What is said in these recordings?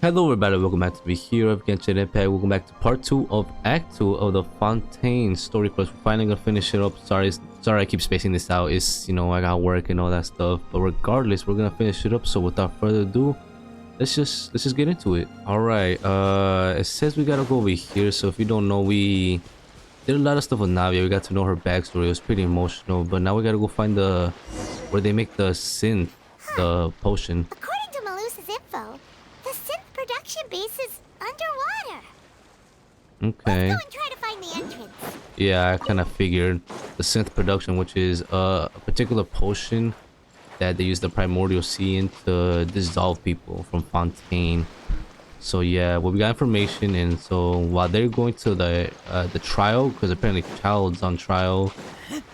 Hello everybody, welcome back to the hero of Genshin Impact. Welcome back to part 2 of Act 2 of the Fontaine story quest. We're finally gonna finish it up. Sorry I keep spacing this out. It's, you know, I got work and all that stuff. But regardless, we're gonna finish it up. So without further ado, let's just get into it. Alright, it says we gotta go over here. So if you don't know, we did a lot of stuff with Navia. We got to know her backstory. It was pretty emotional. But now we gotta go find the where they make the synth, the potion. According to Malusa's info, the synth production base is underwater. Okay. Let's go and try to find the entrance. Yeah, I kind of figured. The synth production, which is a particular potion that they use the primordial sea in to dissolve people from Fontaine. So yeah, well, we got information, and so while they're going to the trial, because apparently Child's on trial,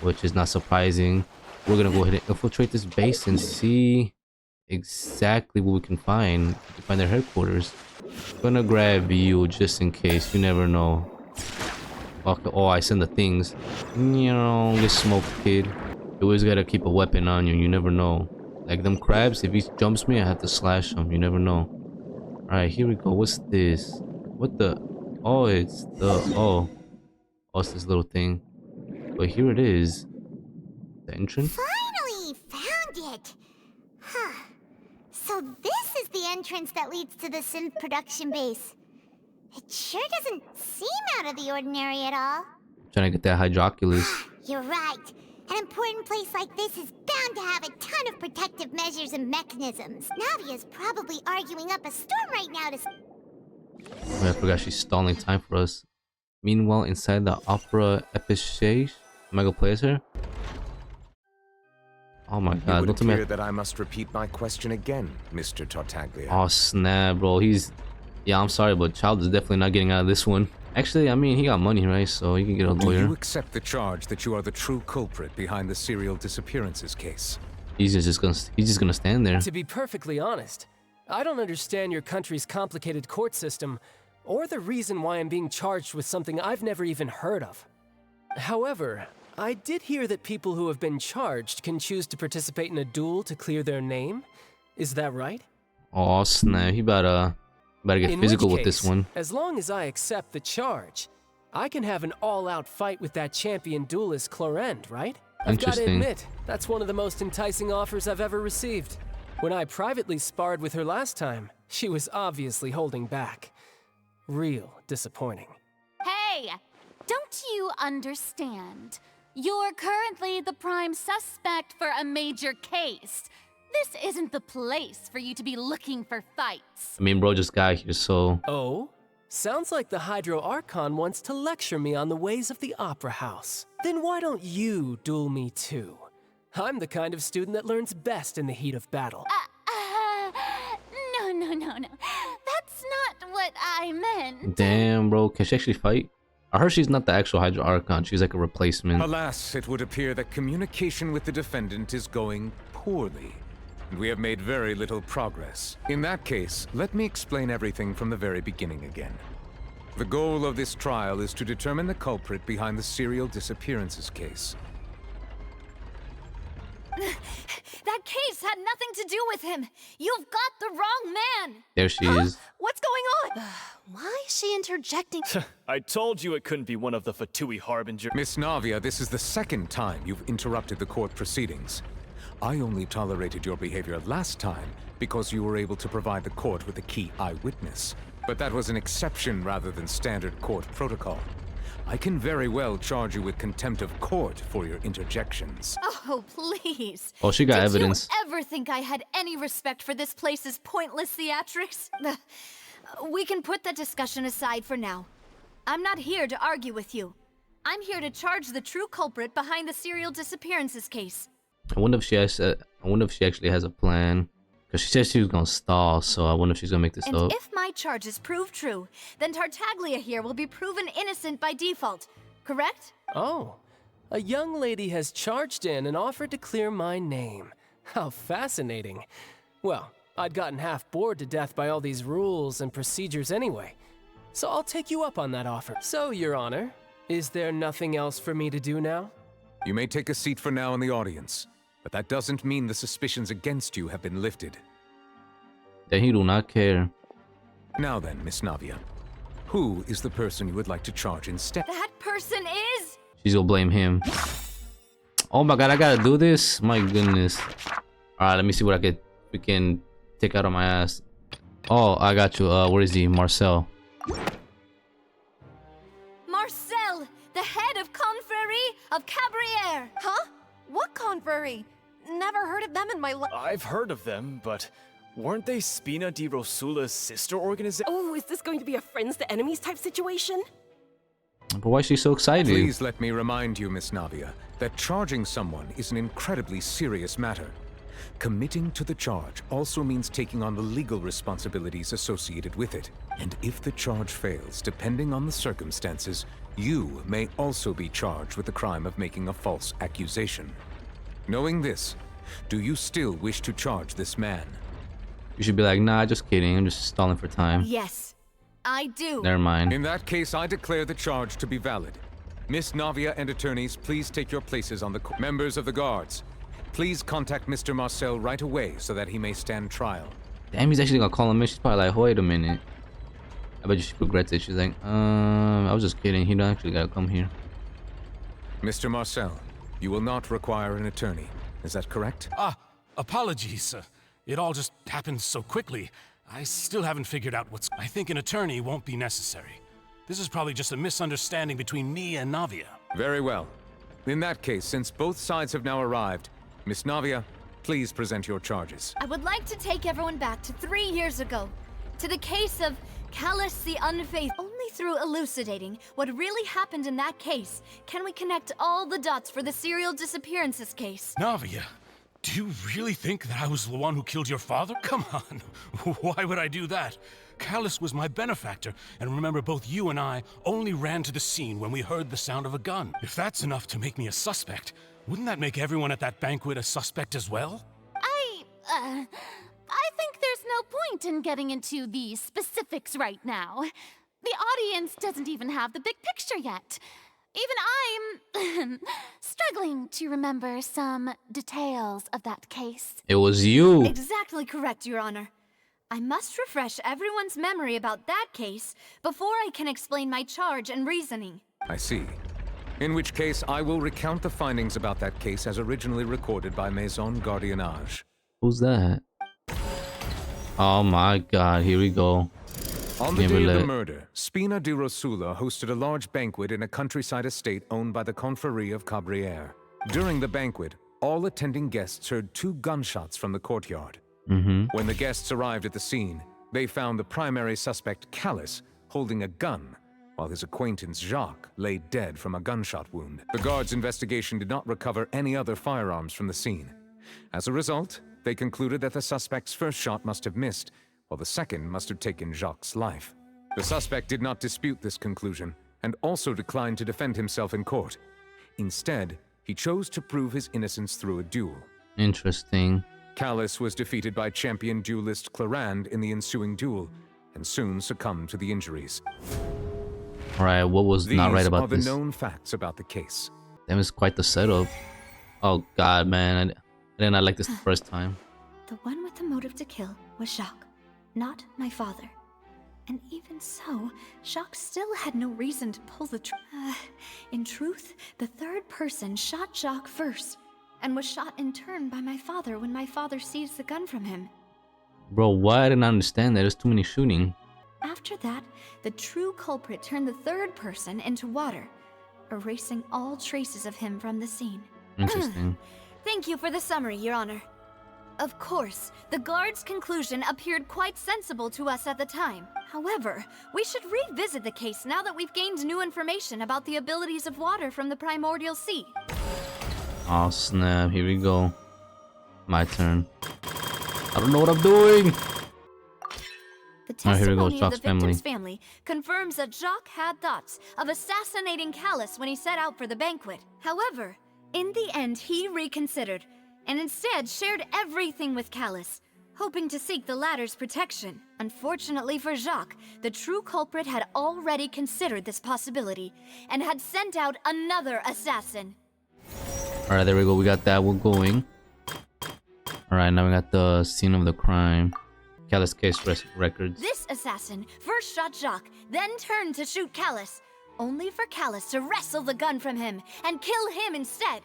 which is not surprising, we're gonna go ahead and infiltrate this base and see exactly what we can find. Find their headquarters. I'm gonna grab you just in case. You never know. Okay. Oh, I send the things. You know, get smoked, kid. You always gotta keep a weapon on you. You never know. Like them crabs, if he jumps me, I have to slash him. You never know. Alright, here we go. What's this? What the? Oh, it's the... Oh, it's this little thing. But here it is. The entrance? Finally found it. Huh. So this is the entrance that leads to the synth production base. It sure doesn't seem out of the ordinary at all. Trying to get that hydroculus. You're right. An important place like this is bound to have a ton of protective measures and mechanisms. Navia's probably arguing up a storm right now to... Oh, I forgot she's stalling time for us. Meanwhile, inside the opera epichage, am I gonna play as her? Oh my god, It would don't appear that I must repeat my question again, Mr. Tartaglia. Oh snap, bro. Yeah, I'm sorry, but Child is definitely not getting out of this one. Actually, I mean, he got money, right? So he can get a Do lawyer. you accept the charge that you are the true culprit behind the serial disappearances case? He's just gonna stand there. To be perfectly honest, I don't understand your country's complicated court system, or the reason why I'm being charged with something I've never even heard of. However, I did hear that people who have been charged can choose to participate in a duel to clear their name. Is that right? Oh snap, he better get physical with this one. As long as I accept the charge, I can have an all-out fight with that champion duelist Clorend, right? I've got to Interesting. admit, that's one of the most enticing offers I've ever received. When I privately sparred with her last time, she was obviously holding back. Real disappointing. Hey, don't you understand? You're currently the prime suspect for a major case. This isn't the place for you to be looking for fights. I mean, bro just got here, so... Oh? Sounds like the Hydro Archon wants to lecture me on the ways of the Opera House. Then why don't you duel me too? I'm the kind of student that learns best in the heat of battle. No. That's not what I meant. Damn, bro. Can she actually fight? I heard she's not the actual Hydra Archon. She's like a replacement. Alas, it would appear that communication with the defendant is going poorly, and we have made very little progress. In that case, let me explain everything from the very beginning again. The goal of this trial is to determine the culprit behind the serial disappearances case. That case had nothing to do with him. You've got the wrong man. There she is. What's going on? Why is she interjecting? I told you it couldn't be one of the Fatui Harbinger. Miss Navia, this is the second time you've interrupted the court proceedings. I only tolerated your behavior last time because you were able to provide the court with a key eyewitness. But that was an exception rather than standard court protocol. I can very well charge you with contempt of court for your interjections. Oh, please. Oh, she got evidence. Did you ever think I had any respect for this place's pointless theatrics? We can put that discussion aside for now. I'm not here to argue with you. I'm here to charge the true culprit behind the serial disappearances case. I wonder if she actually has a plan. Because she said she was gonna stall, so I wonder if she's gonna make this And up. if my charges prove true, then Tartaglia here will be proven innocent by default, correct? Oh, a young lady has charged in and offered to clear my name. How fascinating. Well, I'd gotten half bored to death by all these rules and procedures anyway. So I'll take you up on that offer. So, Your Honor, is there nothing else for me to do now? You may take a seat for now in the audience, but that doesn't mean the suspicions against you have been lifted. That he do not care. Now then, Miss Navia, who is the person you would like to charge instead? That person is... She's gonna blame him. Oh my god, I gotta do this? My goodness. Alright, let me see what I could freaking take out of my ass. Oh, I got you. Where is he? Marcel. Marcel, the head of Confrérie of Cabriere. Huh? What confrérie? Never heard of them in my life. I've heard of them, but weren't they Spina di Rosula's sister organization? Oh, is this going to be a friends to enemies type situation? But why is she so excited? Please let me remind you, Miss Navia, that charging someone is an incredibly serious matter. Committing to the charge also means taking on the legal responsibilities associated with it. And if the charge fails, depending on the circumstances, you may also be charged with the crime of making a false accusation. Knowing this, do you still wish to charge this man? You should be like, nah, just kidding. I'm just stalling for time. Yes, I do. Never mind. In that case, I declare the charge to be valid. Miss Navia and attorneys, please take your places on the court. Members of the guards, please contact Mr. Marcel right away so that he may stand trial. Damn, he's actually gonna call him in. She's probably like, wait a minute. I bet you she regrets it. She's like, I was just kidding. He don't actually gotta come here. Mr. Marcel, you will not require an attorney. Is that correct? Apologies. It all just happened so quickly. I still haven't figured out what's... I think an attorney won't be necessary. This is probably just a misunderstanding between me and Navia. Very well. In that case, since both sides have now arrived, Miss Navia, please present your charges. I would like to take everyone back to 3 years ago, to the case of Callus the Unfaithful. Only through elucidating what really happened in that case can we connect all the dots for the serial disappearances case. Navia, do you really think that I was the one who killed your father? Come on, why would I do that? Callus was my benefactor, and remember, both you and I only ran to the scene when we heard the sound of a gun. If that's enough to make me a suspect, wouldn't that make everyone at that banquet a suspect as well? I think there's no point in getting into the specifics right now. The audience doesn't even have the big picture yet. Even I'm struggling to remember some details of that case. It was you. Exactly correct, Your Honor. I must refresh everyone's memory about that case before I can explain my charge and reasoning. I see. In which case, I will recount the findings about that case as originally recorded by Maison Gardiennage. Who's that? Oh my god, here we go. On the day of the murder, Spina di Rosula hosted a large banquet in a countryside estate owned by the Confrérie of Cabriere. During the banquet, all attending guests heard 2 gunshots from the courtyard. When the guests arrived at the scene, they found the primary suspect, Callus, holding a gun, while his acquaintance, Jacques, lay dead from a gunshot wound. The guards' investigation did not recover any other firearms from the scene. As a result, they concluded that the suspect's first shot must have missed, while the second must have taken Jacques' life. The suspect did not dispute this conclusion, and also declined to defend himself in court. Instead, he chose to prove his innocence through a duel. Interesting. Callus was defeated by champion duelist Clarand in the ensuing duel, and soon succumbed to the injuries. Alright, what was not right about this? These are the known facts about the case. That was quite the setup. Oh god, man. I did not like this the first time. The one with the motive to kill was Jacques, not my father. And even so, Jacques still had no reason to pull the in truth, the third person shot Jacques first, and was shot in turn by my father when my father seized the gun from him. Bro, why I didn't understand that? There's too many shooting. After that, the true culprit turned the third person into water, erasing all traces of him from the scene. Interesting. Thank you for the summary, Your Honor. Of course, the guard's conclusion appeared quite sensible to us at the time. However, we should revisit the case now that we've gained new information about the abilities of water from the primordial sea. Oh snap, here we go. My turn. I don't know what I'm doing! The Here we go, testimony of the Jacques' victim's family confirms that Jacques had thoughts of assassinating Callus when he set out for the banquet. However, in the end, he reconsidered, and instead shared everything with Callus, hoping to seek the latter's protection. Unfortunately for Jacques, the true culprit had already considered this possibility, and had sent out another assassin. Alright, there we go. We got that one going. Alright, now we got the scene of the crime. Callus case records. This assassin first shot Jacques, then turned to shoot Callus, only for Callus to wrestle the gun from him and kill him instead.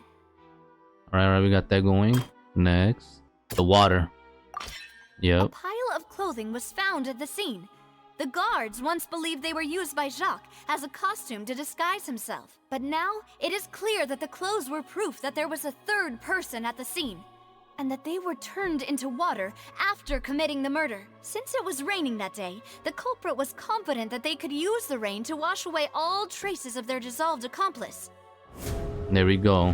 Alright, we got that going. Next, the water. Yep. A pile of clothing was found at the scene. The guards once believed they were used by Jacques as a costume to disguise himself. But now, it is clear that the clothes were proof that there was a third person at the scene, and that they were turned into water after committing the murder. Since it was raining that day, the culprit was confident that they could use the rain to wash away all traces of their dissolved accomplice. There we go.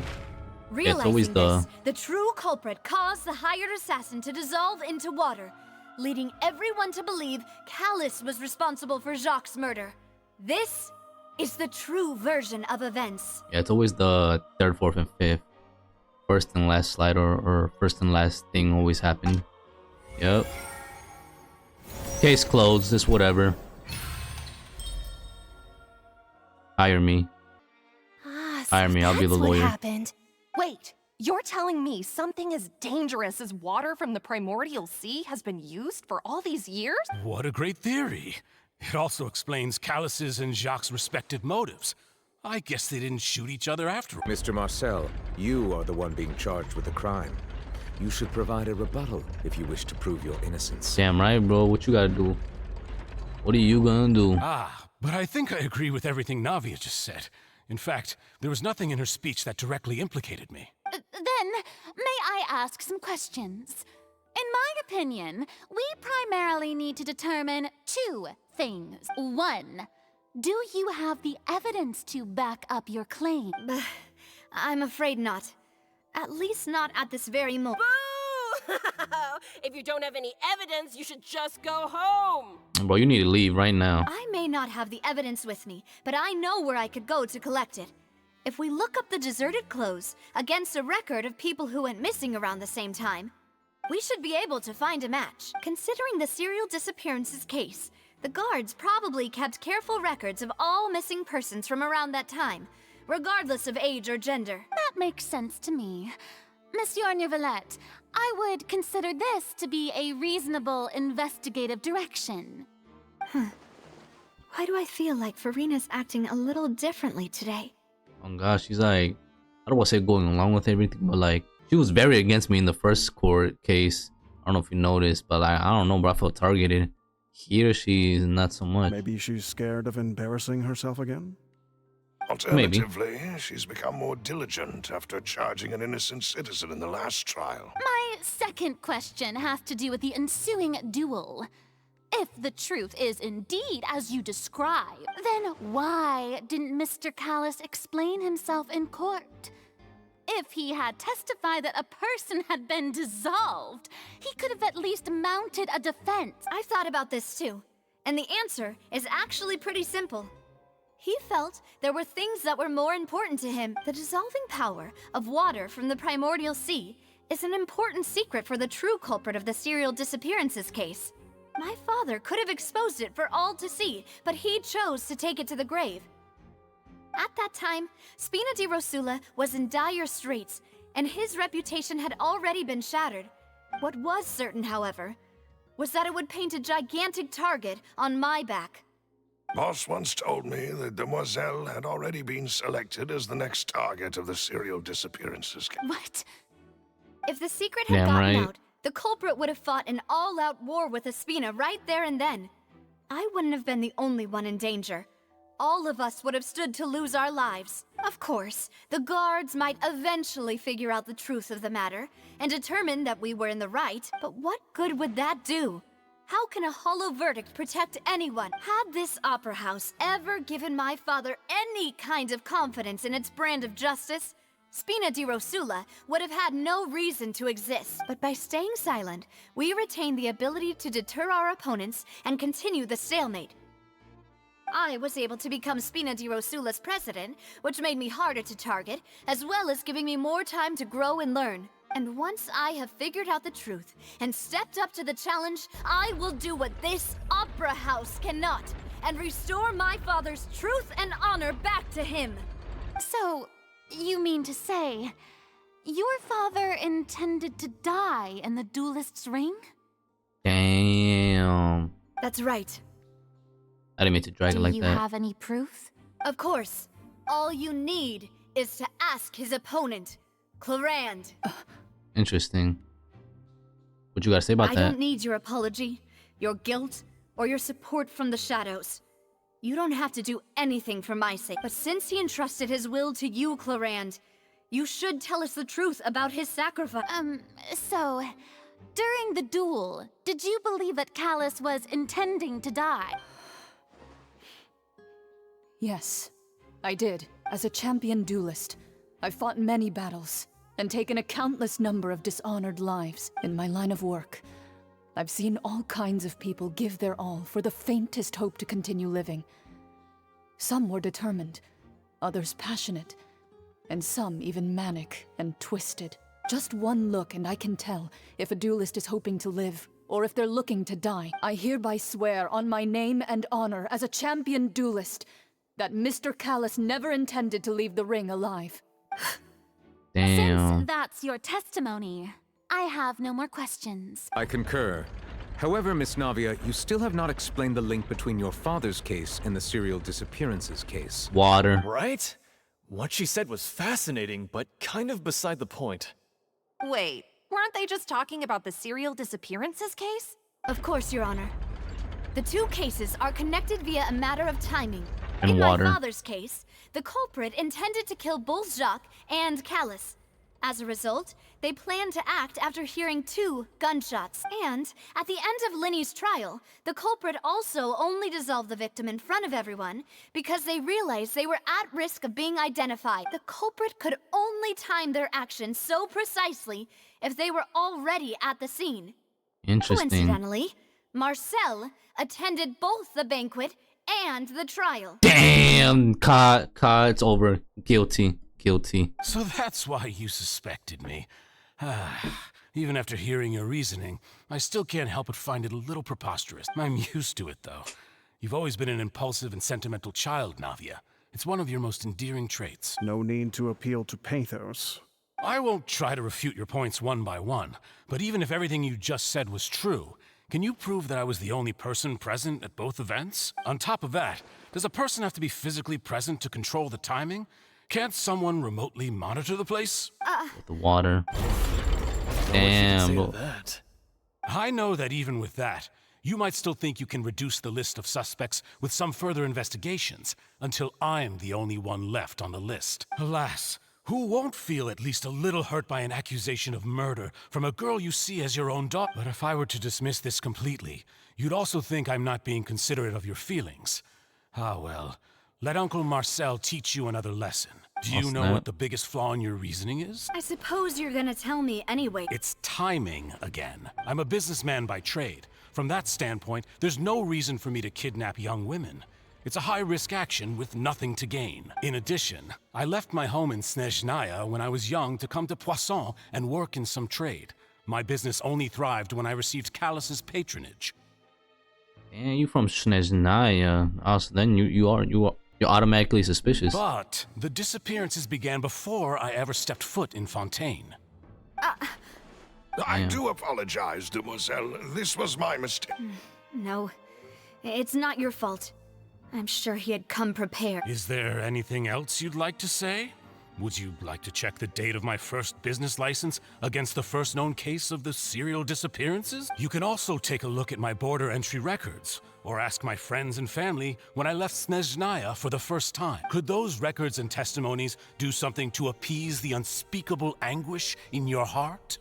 Realizing this, the true culprit caused the hired assassin to dissolve into water, leading everyone to believe Callus was responsible for Jacques' murder. This is the true version of events. Yeah, it's always the third, fourth, and fifth. First and last slide or first and last thing always happened. Yep. Case closed, just whatever. Hire me. Hire me, I'll be the That's what lawyer. happened. Wait, you're telling me something as dangerous as water from the primordial sea has been used for all these years? What a great theory. It also explains Callus's and Jacques' respective motives. I guess they didn't shoot each other after all. Mr. Marcel, you are the one being charged with the crime. You should provide a rebuttal if you wish to prove your innocence. Damn right, bro. What you gotta do? What are you gonna do? But I think I agree with everything Navia just said. In fact, there was nothing in her speech that directly implicated me. Then, may I ask some questions? In my opinion, we primarily need to determine two things. One, do you have the evidence to back up your claim? I'm afraid not. At least not at this very moment. Boo! If you don't have any evidence, you should just go home. Bro, you need to leave right now. I may not have the evidence with me, but I know where I could go to collect it. If we look up the deserted clothes against a record of people who went missing around the same time, we should be able to find a match. Considering the serial disappearances case, the guards probably kept careful records of all missing persons from around that time, regardless of age or gender. That makes sense to me. Monsieur Neuvillette, I would consider this to be a reasonable investigative direction. Why do I feel like Farina's acting a little differently today? Oh gosh, she's like, I don't want to say going along with everything, but like, she was very against me in the first court case. I don't know if you noticed, but like, I don't know, bro, I felt targeted. Here, she's not so much. Maybe she's scared of embarrassing herself again? Alternatively, she's become more diligent after charging an innocent citizen in the last trial. My second question has to do with the ensuing duel. If the truth is indeed as you describe, then why didn't Mr. Callus explain himself in court? If he had testified that a person had been dissolved, he could have at least mounted a defense. I thought about this too, and the answer is actually pretty simple. He felt there were things that were more important to him. The dissolving power of water from the primordial sea is an important secret for the true culprit of the serial disappearances case. My father could have exposed it for all to see, but he chose to take it to the grave. At that time, Spina di Rosula was in dire straits, and his reputation had already been shattered. What was certain, however, was that it would paint a gigantic target on my back. Boss once told me that Demoiselle had already been selected as the next target of the serial disappearances. What? If the secret had Damn gotten right. out, the culprit would have fought an all-out war with Espina right there and then. I wouldn't have been the only one in danger. All of us would have stood to lose our lives. Of course, the guards might eventually figure out the truth of the matter and determine that we were in the right, but what good would that do? How can a hollow verdict protect anyone? Had this opera house ever given my father any kind of confidence in its brand of justice, Spina di Rosula would have had no reason to exist. But by staying silent, we retained the ability to deter our opponents and continue the stalemate. I was able to become Spina di Rosula's president, which made me harder to target, as well as giving me more time to grow and learn. And once I have figured out the truth and stepped up to the challenge, I will do what this opera house cannot, and restore my father's truth and honor back to him. So, you mean to say, your father intended to die in the duelist's ring? Damn. Damn. That's right. I didn't mean to drag it like Do you that. have any proof? Of course. All you need is to ask his opponent, Clarand. Interesting. What you gotta say about I that? don't need your apology, your guilt, or your support from the shadows. You don't have to do anything for my sake. But since he entrusted his will to you, Clarand, you should tell us the truth about his sacrifice. So, during the duel, did you believe that Callus was intending to die? Yes, I did. As a champion duelist, I've fought many battles and taken a countless number of dishonored lives in my line of work. I've seen all kinds of people give their all for the faintest hope to continue living. Some were determined, others passionate, and some even manic and twisted. Just one look and I can tell if a duelist is hoping to live or if they're looking to die. I hereby swear on my name and honor as a champion duelist that Mr. Callus never intended to leave the ring alive. Damn. Since that's your testimony, I have no more questions. I concur. However, Miss Navia, you still have not explained the link between your father's case and the serial disappearances case. Water. Right? What she said was fascinating, but kind of beside the point. Wait, weren't they just talking about the serial disappearances case? Of course, Your Honor. The two cases are connected via a matter of timing. And In water. my father's case, the culprit intended to kill both Jacques and Callus. As a result, they planned to act after hearing 2 gunshots. And at the end of Lyney's trial, the culprit also only dissolved the victim in front of everyone because they realized they were at risk of being identified. The culprit could only time their actions so precisely if they were already at the scene. Interesting. Coincidentally, Marcel attended both the banquet and the trial. Damn. It's over. Guilty. Guilty. So that's why you suspected me. Even after hearing your reasoning, I still can't help but find it a little preposterous. I'm used to it, though. You've always been an impulsive and sentimental child, Navia. It's one of your most endearing traits. No need to appeal to pathos. I won't try to refute your points one by one, but even if everything you just said was true, can you prove that I was the only person present at both events? On top of that, does a person have to be physically present to control the timing? Can't someone remotely monitor the place? The water. Damn. Say that. I know that even with that, you might still think you can reduce the list of suspects with some further investigations until I'm the only one left on the list. Alas, who won't feel at least a little hurt by an accusation of murder from a girl you see as your own daughter? But if I were to dismiss this completely, you'd also think I'm not being considerate of your feelings. Ah well, let Uncle Marcel teach you another lesson. Do you know what the biggest flaw in your reasoning is? I suppose you're gonna tell me anyway. It's timing again. I'm a businessman by trade. From that standpoint, there's no reason for me to kidnap young women. It's a high-risk action with nothing to gain. In addition, I left my home in Snezhnaya when I was young to come to Poisson and work in some trade. My business only thrived when I received Callus's patronage. And you from Snezhnaya. Also, then you're automatically suspicious. But the disappearances began before I ever stepped foot in Fontaine. I do apologize, demoiselle. This was my mistake. No, it's not your fault. I'm sure he had come prepared. Is there anything else you'd like to say? Would you like to check the date of my first business license against the first known case of the serial disappearances? You can also take a look at my border entry records, or ask my friends and family when I left Snezhnaya for the first time. Could those records and testimonies do something to appease the unspeakable anguish in your heart?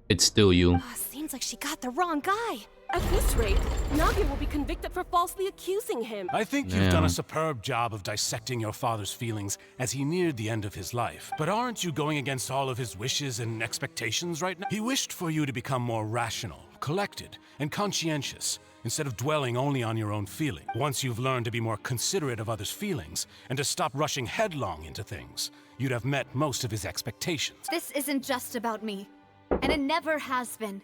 It's still you. Seems like she got the wrong guy. At this rate, Navia will be convicted for falsely accusing him. I think you've done a superb job of dissecting your father's feelings as he neared the end of his life. But aren't you going against all of his wishes and expectations right now? He wished for you to become more rational, collected, and conscientious, instead of dwelling only on your own feelings. Once you've learned to be more considerate of others' feelings, and to stop rushing headlong into things, you'd have met most of his expectations. This isn't just about me, and it never has been.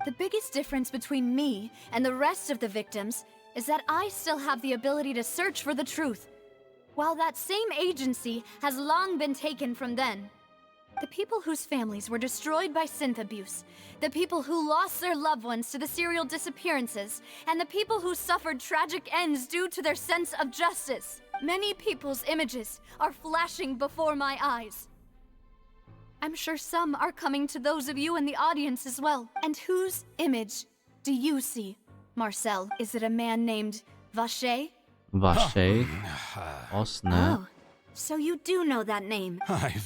The biggest difference between me and the rest of the victims is that I still have the ability to search for the truth, while that same agency has long been taken from them. The people whose families were destroyed by synth abuse, the people who lost their loved ones to the serial disappearances, and the people who suffered tragic ends due to their sense of justice. Many people's images are flashing before my eyes. I'm sure some are coming to those of you in the audience as well. And whose image do you see, Marcel? Is it a man named Vache? Vache? Oh, snap. Oh, so you do know that name. I'm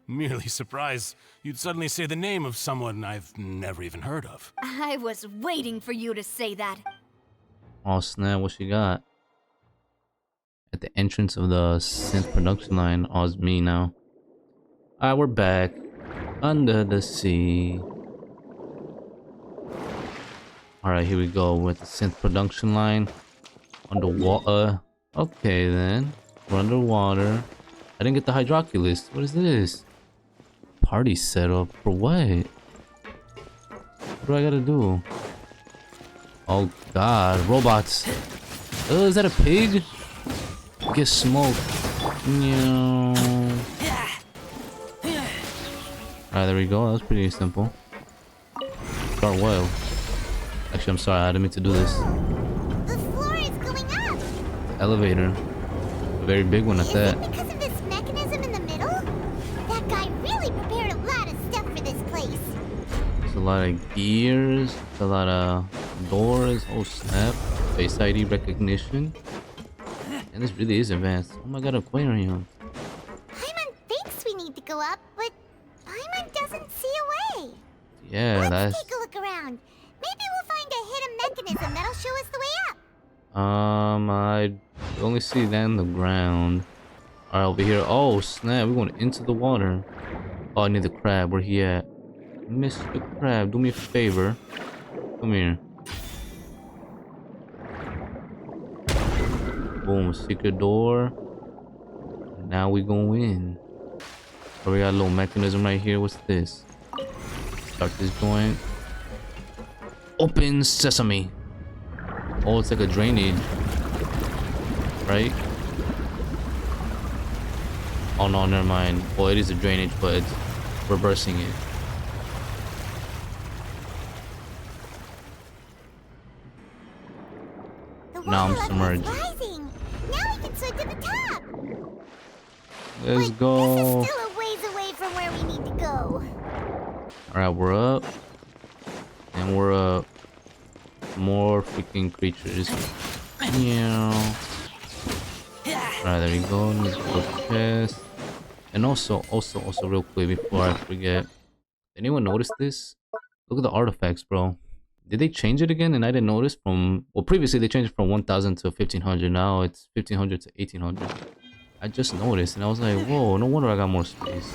merely surprised you'd suddenly say the name of someone I've never even heard of. I was waiting for you to say that. Oh, snap. What she got? At the entrance of the synth production line. Oh, it's me now. Alright, we're back. Under the sea. Alright, here we go with the synth production line. Underwater. Okay then. We're underwater. I didn't get the hydroculus. What is this? Party setup for what? What do I gotta do? Oh god, robots. Oh, is that a pig? Get smoked. No. Alright, there we go. That was pretty simple. Start well. Actually, I'm sorry. I didn't mean to do this. The floor is going up. Elevator. A very big one at that. Is it because of this mechanism in the middle? That guy really prepared a lot of stuff for this place. There's a lot of gears. A lot of doors. Oh snap. Face ID recognition. And this really is advanced. Oh my god, aquarium. Paimon thinks we need to go up, but Paimon doesn't see a way. Yeah, Let's take a look around. Maybe we'll find a hidden mechanism that'll show us the way up. I only see that in the ground. Alright, over here. Oh snap, we're going into the water. Oh, I need the crab. Where he at? Mr. Crab, do me a favor. Come here. Boom, secret door. Now we go in. Oh, we got a little mechanism right here. What's this? Start this joint. Open sesame. Oh, it's like a drainage. Right? Oh no, never mind. Well, it is a drainage, but it's reversing it. Now I'm submerged. Rising. Now we can swim to the top. Let's go. This is still a ways away from where we need to go. Alright, we're up. And we're up. More freaking creatures. Yeah. Alright, there we go. Let's go to chest. And also, real quick before I forget. Anyone notice this? Look at the artifacts, bro. Did they change it again? And I didn't notice from... Well, previously they changed it from 1000 to 1500. Now it's 1500 to 1800. I just noticed and I was like, whoa, no wonder I got more space.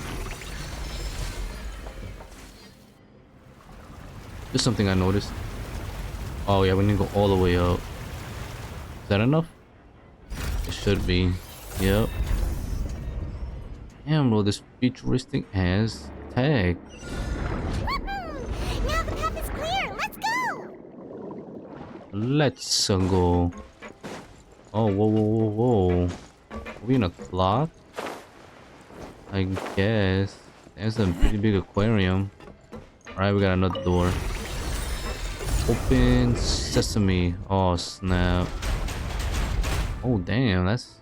Just something I noticed. Oh yeah, we need to go all the way up. Is that enough? It should be. Yep. Damn, bro, this futuristic ass tag. Now the path is clear. Let's go. Let's go. Oh, whoa. Are we in a clock? I guess. There's a pretty big aquarium. Alright, we got another door. Open sesame. Oh snap. Oh damn, that's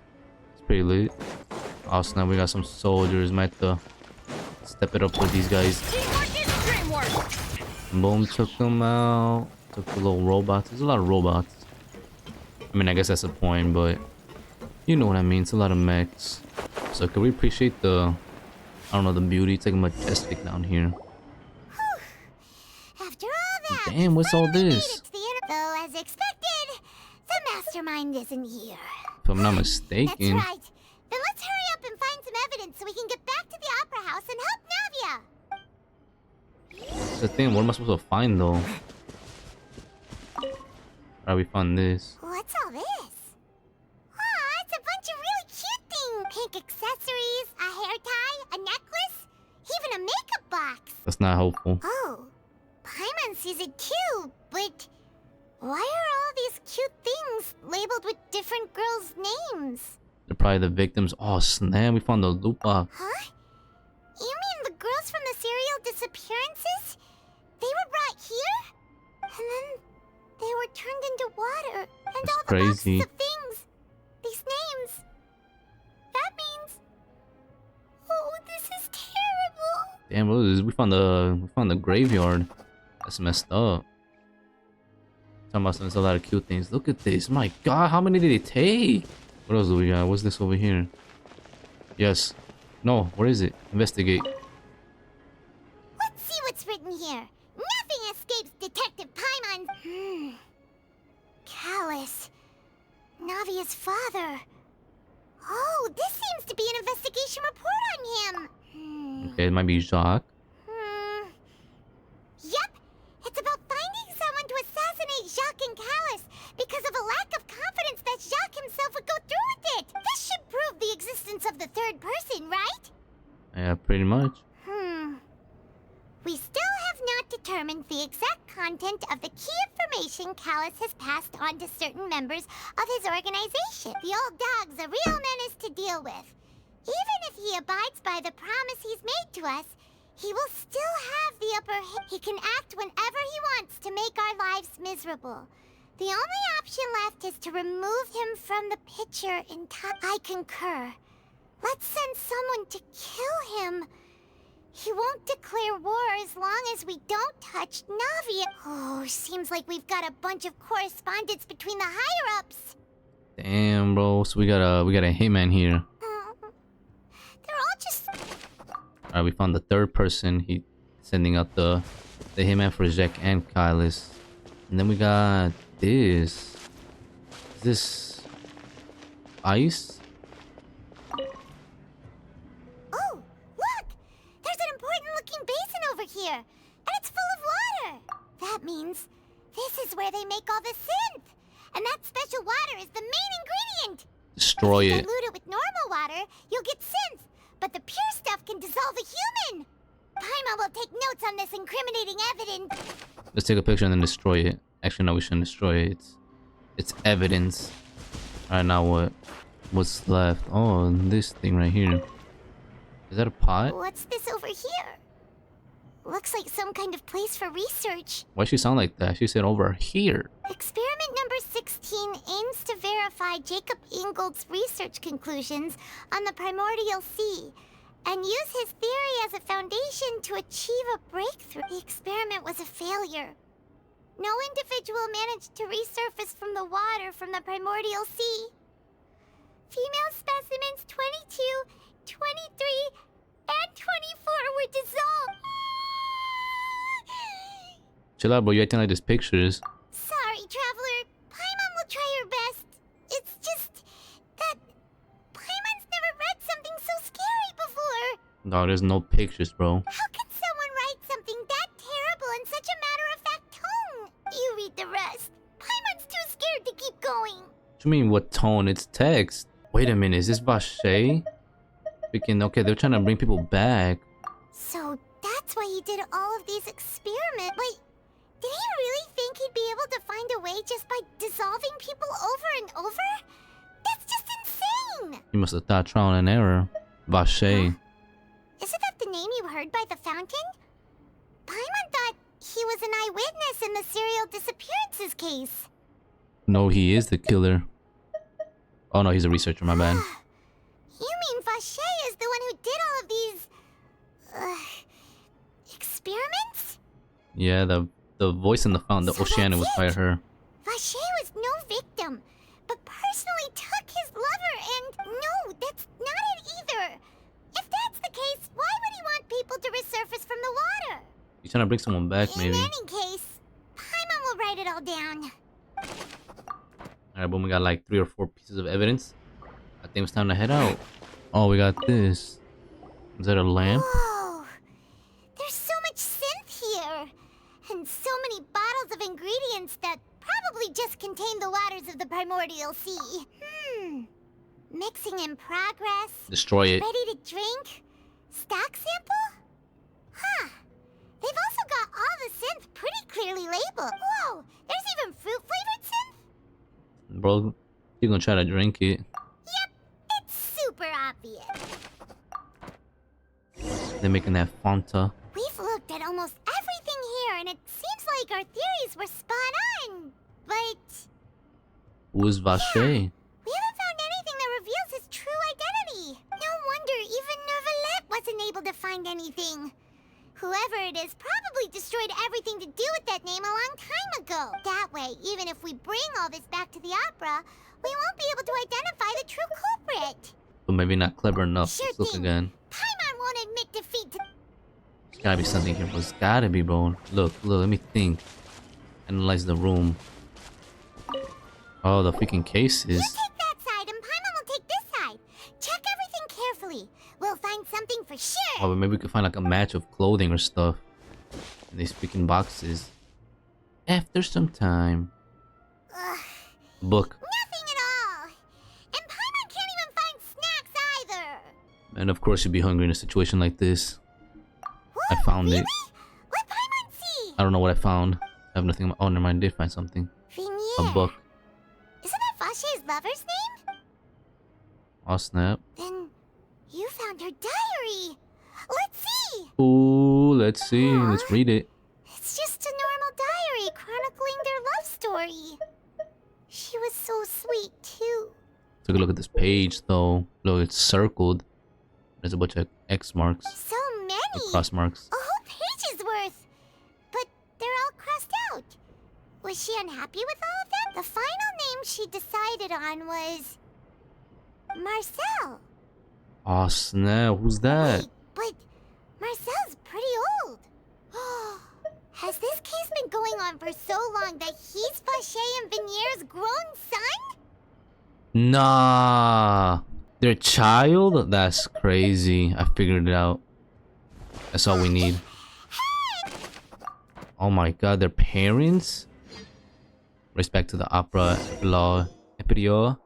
pretty lit. Oh snap, we got some soldiers. Might have to step it up with these guys. Boom, took them out. Took the little robots. There's a lot of robots. I mean, I guess that's the point, but you know what I mean. It's a lot of mechs. So can we appreciate the, I don't know, the beauty? It's like majestic down here. After all that, damn, what's all this? Though, as expected, the mastermind isn't here. If I'm not mistaken. That's right. Then let's hurry up and find some evidence so we can get back to the Opera House and help Navia. That's the thing. What am I supposed to find though? Alright, we found this. What's all this? Aw, it's a bunch of really cute things. Pink accessories, a hair tie, a necklace, even a makeup box. That's not helpful. Oh, Paimon sees it too, but why are all these cute things labeled with different girls' names? They're probably the victims. Oh snap, we found the loot box. Huh? You mean the girls samples from the serial disappearances? They were brought here? And then they were turned into water. And That's all the crazy. boxes of things. These names. That means... Oh, this is terrible. Damn, what is this? We found the graveyard. That's messed up. Talking about there's a lot of cute things. Look at this. My God, how many did it take? What else do we got? What's this over here? Yes. No. Where is it? Investigate. Let's see what's written here. Nothing escapes Detective Paimon. Callus. Navia's father. Oh, this seems to be an investigation report on him. Okay, it might be Jacques. Yep. It's about finding someone to assassinate Jacques and Callus because of a lack of confidence that Jacques himself would go through with it. This should prove the existence of the third person, right? Yeah, pretty much. We still have not determined the exact content of the key information Callus has passed on to certain members of his organization. The old dog's a real menace to deal with. Even if he abides by the promise he's made to us, he will still have the upper hand. He can act whenever he wants to make our lives miserable. The only option left is to remove him from the picture entirely. I concur. Let's send someone to kill him. He won't declare war as long as we don't touch Navia. Oh, seems like we've got a bunch of correspondence between the higher-ups. Damn, bro. So we got a hitman here. They're all just... Alright, we found the third person. He sending out the hitman for Jack and Kylus. And then we got this. Is this ice? Oh, look! There's an important-looking basin over here, and it's full of water. That means this is where they make all the synth, and that special water is the main ingredient. Destroy if you it. dilute it with normal water, you'll get synth, but the pure stuff can dissolve a human. Paimon will take notes on this incriminating evidence. Let's take a picture and then destroy it. Actually, no, we shouldn't destroy it. It's evidence. Alright, now what? What's left? Oh, this thing right here. Is that a pot? What's this over here? Looks like some kind of place for research. Why she sound like that? She said over here. Experiment number 16 aims to verify Jacob Ingold's research conclusions on the primordial sea and use his theory as a foundation to achieve a breakthrough. The experiment was a failure. No individual managed to resurface from the water from the primordial sea. Female specimens 22, 23, and 24 were dissolved. Chill out, bro. You acting like this pictures. Sorry, Traveler. Paimon will try her best. It's just that Paimon's never read something so scary before. No, there's no pictures, bro. How can someone write something that terrible in such a matter-of-fact tone? You read the rest. Paimon's too scared to keep going. What you mean, what tone? It's text. Wait a minute, is this Vache? Freaking, okay, they're trying to bring people back. So that's why he did all of these experiments. Wait, did he really think he'd be able to find a way just by dissolving people over and over? That's just insane! You must have thought trial and error. Vache. Isn't that the name you heard by the fountain? Paimon thought he was an eyewitness in the serial disappearances case. No, he is the killer. Oh no, he's a researcher, my bad. You mean Vache is the one who did all of these... experiments? Yeah, the voice in the fountain, the Oceana, was by her. Vache was no victim, but personally took his lover and... No, that's not it either. If that's the case, why would he want people to resurface from the water? He's trying to bring someone back, maybe. In any case, Paimon will write it all down. Alright, boom, we got like 3 or 4 pieces of evidence. I think it's time to head out. Oh, we got this. Is that a lamp? Whoa! There's so much synth here! And so many bottles of ingredients that probably just contain the waters of the primordial sea. Mixing in progress. Destroy it. Ready to drink? Stock sample? Huh. They've also got all the synth pretty clearly labeled. Whoa! There's even fruit-flavored synth? Bro, you're gonna try to drink it. Yep, it's super obvious. They're making that Fanta. We've looked at almost everything here, and it seems like our theories were spot on. But Who is Vache? we haven't found anything that reveals his true identity. No wonder even Nervalette wasn't able to find anything. Whoever it is probably destroyed everything to do with that name a long time ago. That way, even if we bring all this back to the opera, we won't be able to identify the true culprit. But maybe not clever enough. Sure Let's look thing. again. Paimon won't admit defeat to... There's gotta be something here, bro. There's gotta be, bro. Look, let me think. Analyze the room. Oh, the freaking cases. You take that side, and Paimon will take this side. Check everything carefully. We'll find something for sure. Oh, but maybe we could find like a match of clothing or stuff in these freaking boxes. After some time. Ugh, Book. nothing at all. And Paimon can't even find snacks either. And of course you'd be hungry in a situation like this. I found it. What Paimon see? I don't know what I found. I have nothing. Oh, never mind. I did find something. Vignier. A book. Isn't that Vache's lover's name? Oh, snap. Then you found her diary. Let's see. Ooh, let's see. Aw. Let's read it. It's just a normal diary chronicling their love story. She was so sweet too. Take a look at this page, though. Look, it's circled. There's a bunch of X marks. So many. Cross marks. A whole page's worth. But they're all crossed out. Was she unhappy with all of them? The final name she decided on was Marcel. Oh, snap. Who's that? Wait, but Marcel's pretty old. Has this case been going on for so long that he's Vache and Vignier's grown son? Nah. Their child? That's crazy. I figured it out. That's all we need. Oh my god, their parents? Respect to the opera Epirior.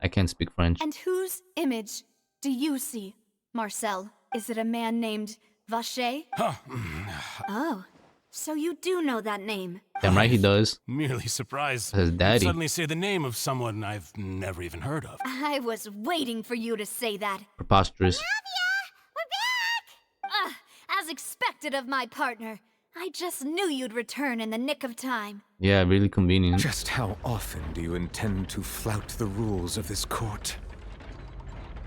I can't speak French. And whose image do you see, Marcel? Is it a man named Vache? Oh, so you do know that name. Damn right he does. Merely surprised. His daddy. Suddenly say the name of someone I've never even heard of. I was waiting for you to say that. Preposterous. As expected of my partner. I just knew you'd return in the nick of time. Yeah, really convenient. Just how often do you intend to flout the rules of this court?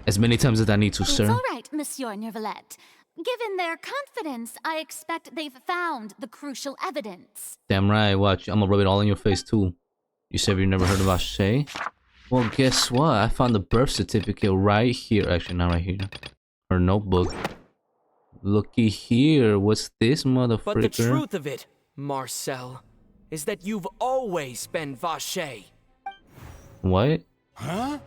As many times as I need to, It's sir. all right, Monsieur Nervalette. Given their confidence, I expect they've found the crucial evidence. Damn right, watch. I'm gonna rub it all in your face too. You said you never heard of Vache? Well, guess what? I found the birth certificate right here. Actually, not right here. Her notebook. Looky here. What's this, motherfucker? But the truth of it, Marcel, is that you've always been Vache. What? Huh?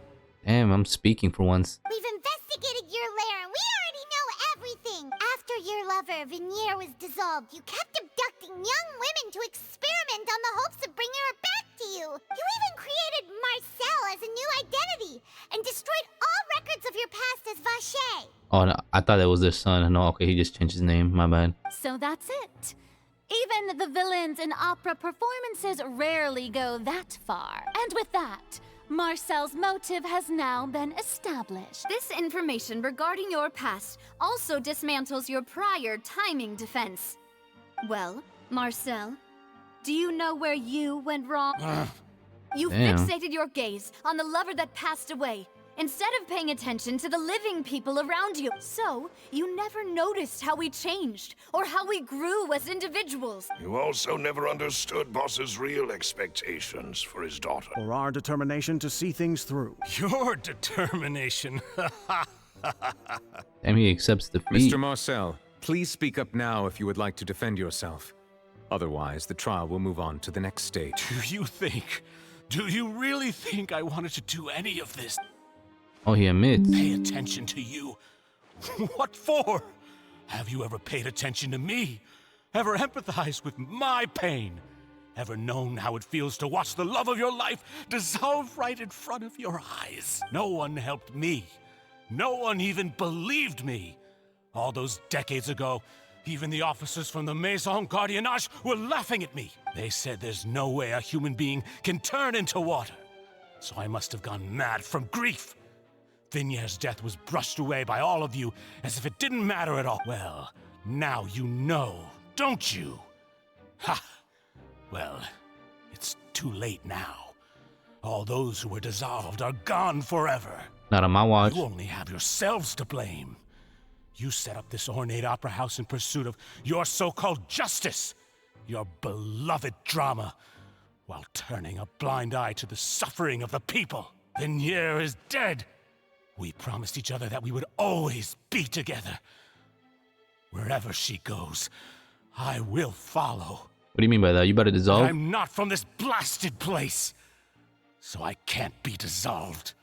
Damn, I'm speaking for once. We've investigated your lair and we already know everything. After your lover, Vignier, was dissolved, you kept abducting young women to experiment on the hopes of bringing her back to you. You even created Marcel as a new identity and destroyed all records of your past as Vache. Oh, no, I thought that was their son. No, okay, he just changed his name. My bad. So that's it. Even the villains in opera performances rarely go that far. And with that, Marcel's motive has now been established. This information regarding your past also dismantles your prior timing defense. Well, Marcel, do you know where you went wrong? You Damn. fixated your gaze on the lover that passed away, instead of paying attention to the living people around you. So, you never noticed how we changed, or how we grew as individuals. You also never understood Boss's real expectations for his daughter. Or our determination to see things through. Your determination. Damn, he accepts defeat. Mr. Marcel, please speak up now if you would like to defend yourself. Otherwise, the trial will move on to the next stage. Do you really think I wanted to do any of this? Oh, he admits. Pay attention to you. What for? Have you ever paid attention to me? Ever empathized with my pain? Ever known how it feels to watch the love of your life dissolve right in front of your eyes? No one helped me. No one even believed me. All those decades ago, even the officers from the Maison Gardiennage were laughing at me. They said there's no way a human being can turn into water. So I must have gone mad from grief. Vignier's death was brushed away by all of you as if it didn't matter at all. Well, now you know, don't you? Ha! Well, it's too late now. All those who were dissolved are gone forever. Not on my watch. You only have yourselves to blame. You set up this ornate opera house in pursuit of your so-called justice, your beloved drama, while turning a blind eye to the suffering of the people. Vignier is dead. We promised each other that we would always be together. Wherever she goes, I will follow. What do you mean by that? You better dissolve? But I'm not from this blasted place, so I can't be dissolved.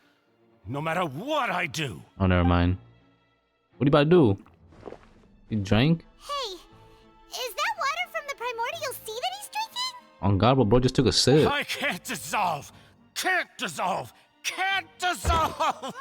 No matter what I do. Oh, never mind. What are you about to do? You drank? Hey, is that water from the primordial sea that he's drinking? On God, but bro just took a sip. I can't dissolve. Can't dissolve. Can't dissolve.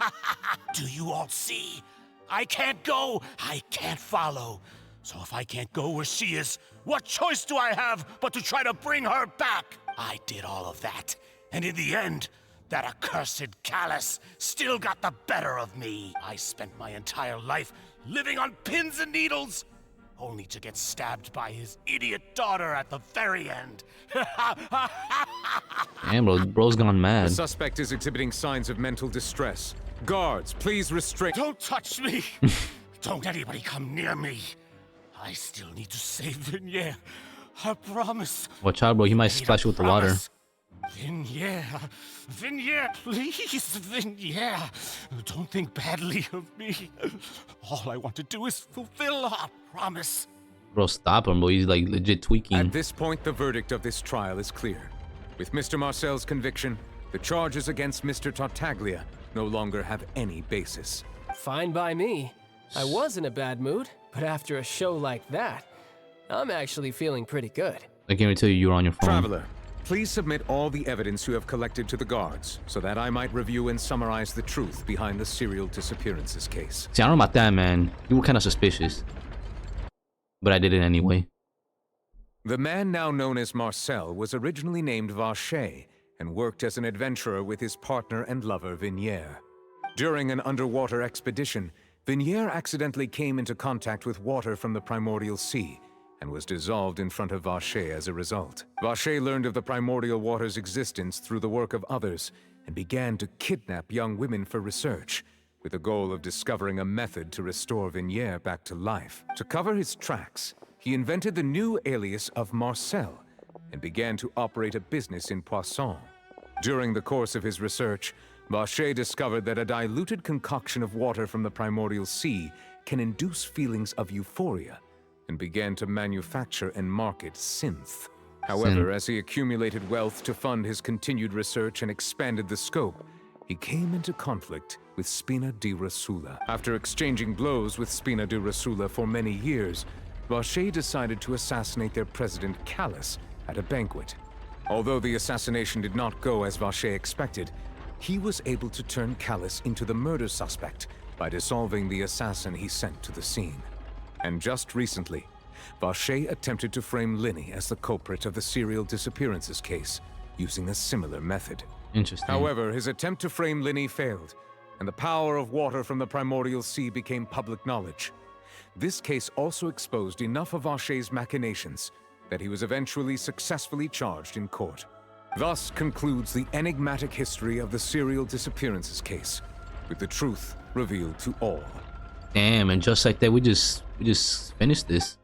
Do you all see? I can't go. I can't follow. So if I can't go where she is, what choice do I have but to try to bring her back? I did all of that. And in the end, that accursed Callus still got the better of me. I spent my entire life living on pins and needles, only to get stabbed by his idiot daughter at the very end. Damn, bro's gone mad. The suspect is exhibiting signs of mental distress. Guards, please restrain. Don't touch me! Don't anybody come near me. I still need to save Vignier. I promise. Watch out, bro. He might splash you with the water. Vignier, Vignier, please, Vignier. Don't think badly of me. All I want to do is fulfill our promise. Bro, stop him, bro. He's like legit tweaking. At this point, the verdict of this trial is clear. With Mr. Marcel's conviction, the charges against Mr. Tartaglia no longer have any basis. Fine by me. I was in a bad mood, but after a show like that, I'm actually feeling pretty good. I can't even tell you were on your phone. Traveler, please submit all the evidence you have collected to the guards, so that I might review and summarize the truth behind the serial disappearances case. See, I don't know about that, man. You were kind of suspicious. But I did it anyway. The man now known as Marcel was originally named Vacher and worked as an adventurer with his partner and lover Vignier. During an underwater expedition, Vignier accidentally came into contact with water from the primordial sea and was dissolved in front of Vacher as a result. Vacher learned of the primordial water's existence through the work of others and began to kidnap young women for research, with the goal of discovering a method to restore Vignier back to life. To cover his tracks, he invented the new alias of Marcel and began to operate a business in Poisson. During the course of his research, Vacher discovered that a diluted concoction of water from the primordial sea can induce feelings of euphoria, and began to manufacture and market synth. However, as he accumulated wealth to fund his continued research and expanded the scope, he came into conflict with Spina di Rosula. After exchanging blows with Spina di Rosula for many years, Vacher decided to assassinate their president Callus at a banquet. Although the assassination did not go as Vacher expected, he was able to turn Callus into the murder suspect by dissolving the assassin he sent to the scene. And just recently, Vacher attempted to frame Lyney as the culprit of the serial disappearances case, using a similar method. Interesting. However, his attempt to frame Lyney failed, and the power of water from the primordial sea became public knowledge. This case also exposed enough of Vacher's machinations that he was eventually successfully charged in court. Thus concludes the enigmatic history of the serial disappearances case, with the truth revealed to all. Damn, and just like that, we just finished this.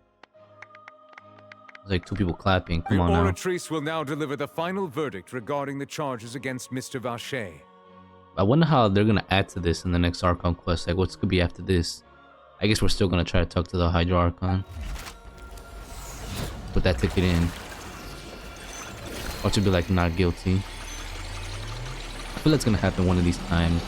It's like two people clapping. Come on now. The Oratrice will now deliver the final verdict regarding the charges against Mr. Vacher. I wonder how they're gonna add to this in the next Archon quest. Like, what's gonna be after this? I guess we're still gonna try to talk to the Hydra Archon. Put that ticket in. Or to be like, not guilty. I feel that's gonna happen one of these times.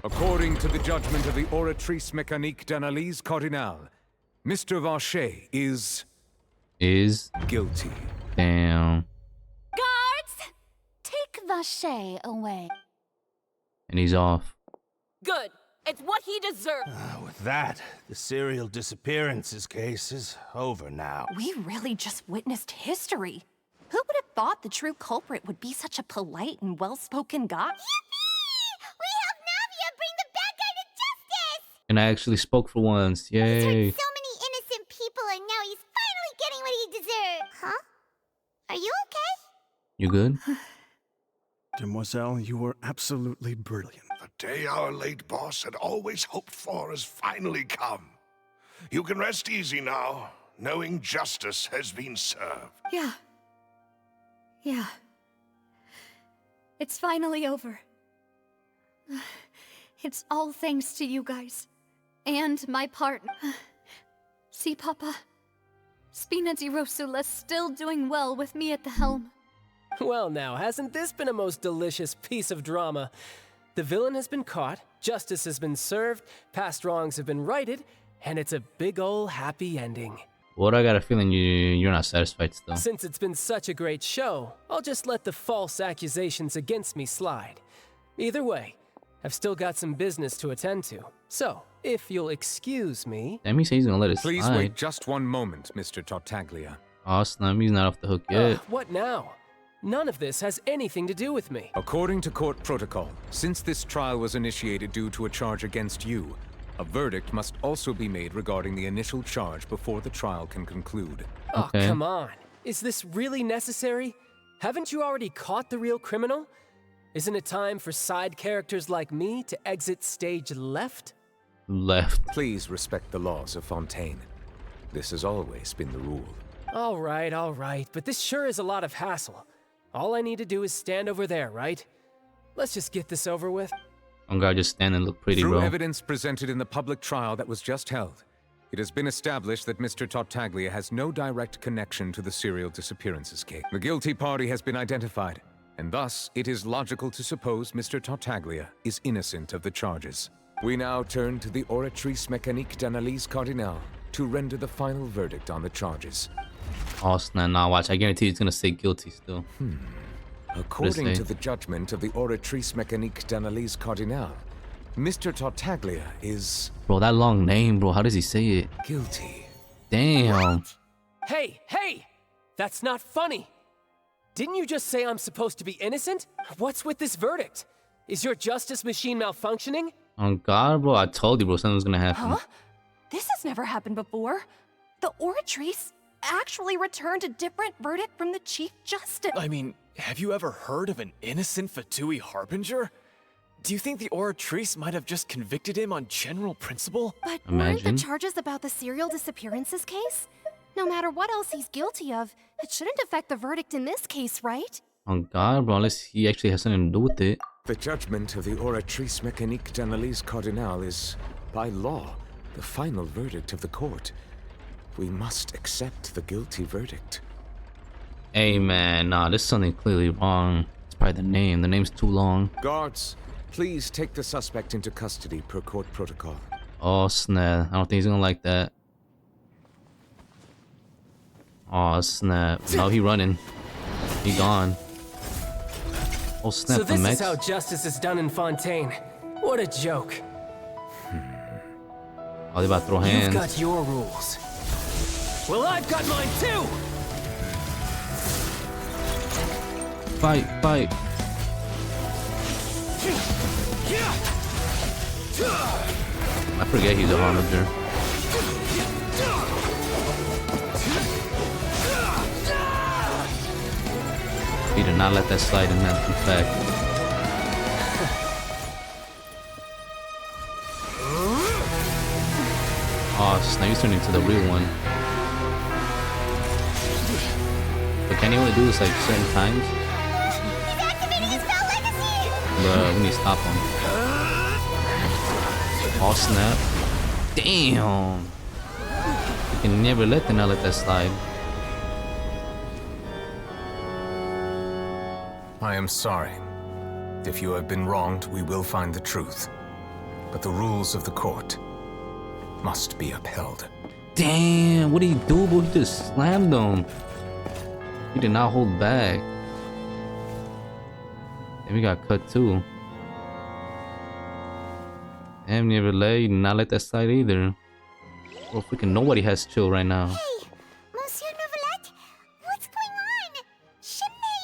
According to the judgment of the Oratrice Mécanique d'Analyse Cardinale, Mr. Vacher is guilty. Damn. Guards! Take Vacher away. And he's off. Good. It's what he deserves. With that, the serial disappearances case is over now. We really just witnessed history. Who would have thought the true culprit would be such a polite and well-spoken guy. We helped Navia bring the bad guy to justice! And I actually spoke for once. He's Yay. hurt so many innocent people, and now he's finally getting what he deserves. Huh? Are you okay? You good? Demoiselle, you were absolutely brilliant. The day our late boss had always hoped for has finally come. You can rest easy now, knowing justice has been served. Yeah. Yeah. It's finally over. It's all thanks to you guys. And my partner. See, Papa? Spina di Rosula's still doing well with me at the helm. Well now, hasn't this been a most delicious piece of drama? The villain has been caught, justice has been served, past wrongs have been righted, and it's a big ol' happy ending. What I got a feeling you're not satisfied still. Since it's been such a great show, I'll just let the false accusations against me slide. Either way, I've still got some business to attend to. So, if you'll excuse me... That means he's gonna let it slide. Please wait just one moment, Mr. Tartaglia. Oh, snap, he's not off the hook yet. What now? None of this has anything to do with me. According to court protocol, since this trial was initiated due to a charge against you, a verdict must also be made regarding the initial charge before the trial can conclude. Oh, come on. Is this really necessary? Haven't you already caught the real criminal? Isn't it time for side characters like me to exit stage left? Left. Please respect the laws of Fontaine. This has always been the rule. All right, but this sure is a lot of hassle. All I need to do is stand over there, right? Let's just get this over with. I'm gonna just stand and look pretty, Through bro. evidence presented in the public trial that was just held, it has been established that Mr. Tartaglia has no direct connection to the serial disappearances case. The guilty party has been identified, and thus it is logical to suppose Mr. Tartaglia is innocent of the charges. We now turn to the Oratrice Mécanique d'Analyse Cardinale to render the final verdict on the charges. Oh, snap, nah, watch. I guarantee he's gonna say guilty still. According to the judgment of the Oratrice Mécanique d'Analyse Cardinale, Mr. Tartaglia is... Bro, that long name, bro. How does he say it? Guilty. Damn. Hey! That's not funny! Didn't you just say I'm supposed to be innocent? What's with this verdict? Is your justice machine malfunctioning? Oh God, bro. I told you, bro. Something was gonna happen. Huh? This has never happened before. The Oratrice actually returned a different verdict from the Chief Justice. I mean, have you ever heard of an innocent Fatui Harbinger? Do you think the Oratrice might have just convicted him on general principle? But weren't the charges about the serial disappearances case? No matter what else he's guilty of, it shouldn't affect the verdict in this case, right? Oh God, bro. Unless he actually has something to do with it. The judgment of the Oratrice Mécanique d'Analyse Cardinale is, by law, the final verdict of the court. We must accept the guilty verdict. Hey, man. Nah, there's something clearly wrong. It's probably the name. The name's too long. Guards, please take the suspect into custody per court protocol. Oh, snap. I don't think he's gonna like that. Oh, snap. No, he running. He gone. Oh, snap. So this the is how justice is done in Fontaine. What a joke. Oh, they about to throw hands. You've got your rules. Well, I've got mine too! Fight. I forget he's a harbinger. He did not let that slide in that, in fact. Oh, snap, he's turning into the real one. But can he only do this like certain times? He's activating his spell legacy! Bruh, we need to stop him. Oh, snap. Damn! You can never let that slide. I am sorry. If you have been wronged, we will find the truth. But the rules of the court must be upheld. Damn, what did he do, bro? He just slammed him. He did not hold back. And we got cut too. Damn, never let you not let that slide either. Bro, freaking nobody has chill right now. Hey, Monsieur Neuvillette, what's going on? Shouldn't they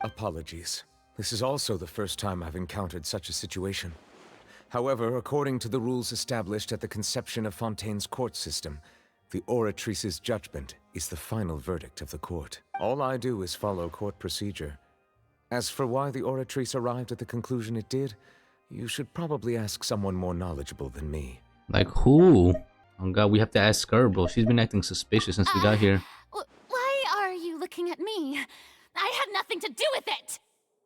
Apologies. This is also the first time I've encountered such a situation. However, according to the rules established at the conception of Fontaine's court system, the Oratrice's judgment is the final verdict of the court. All I do is follow court procedure. As for why the Oratrice arrived at the conclusion it did, you should probably ask someone more knowledgeable than me. Like who? Oh god, we have to ask her, bro. She's been acting suspicious since we got here. Why are you looking at me? I had nothing to do with it!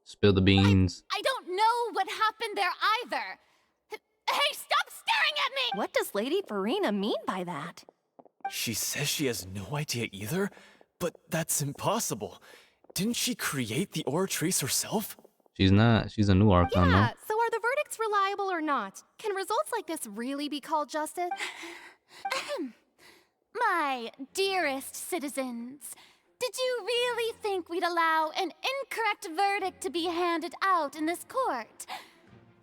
Spill the beans. I don't know what happened there either. Hey, stop staring at me! What does Lady Farina mean by that? She says she has no idea either, but that's impossible. Didn't she create the Oratrice herself? She's not. She's a new Archon, no? So are the verdicts reliable or not? Can results like this really be called justice? My dearest citizens, did you really think we'd allow an incorrect verdict to be handed out in this court?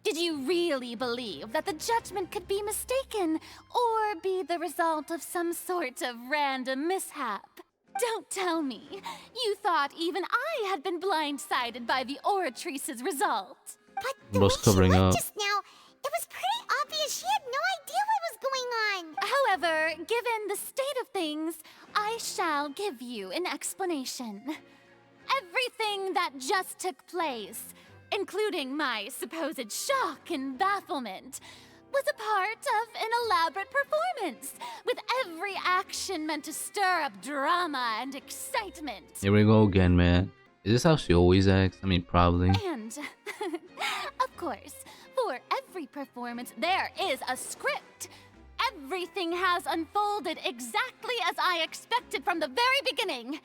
Did you really believe that the judgment could be mistaken or be the result of some sort of random mishap? Don't tell me you thought even I had been blindsided by the Oratrice's result. But the way she looked just now, it was pretty obvious she had no idea what was going on. However, given the state of things, I shall give you an explanation. Everything that just took place, including my supposed shock and bafflement, was a part of an elaborate performance, with every action meant to stir up drama and excitement. Here we go again, man. Is this how she always acts? I mean, probably. And, of course, for every performance, there is a script. Everything has unfolded exactly as I expected from the very beginning.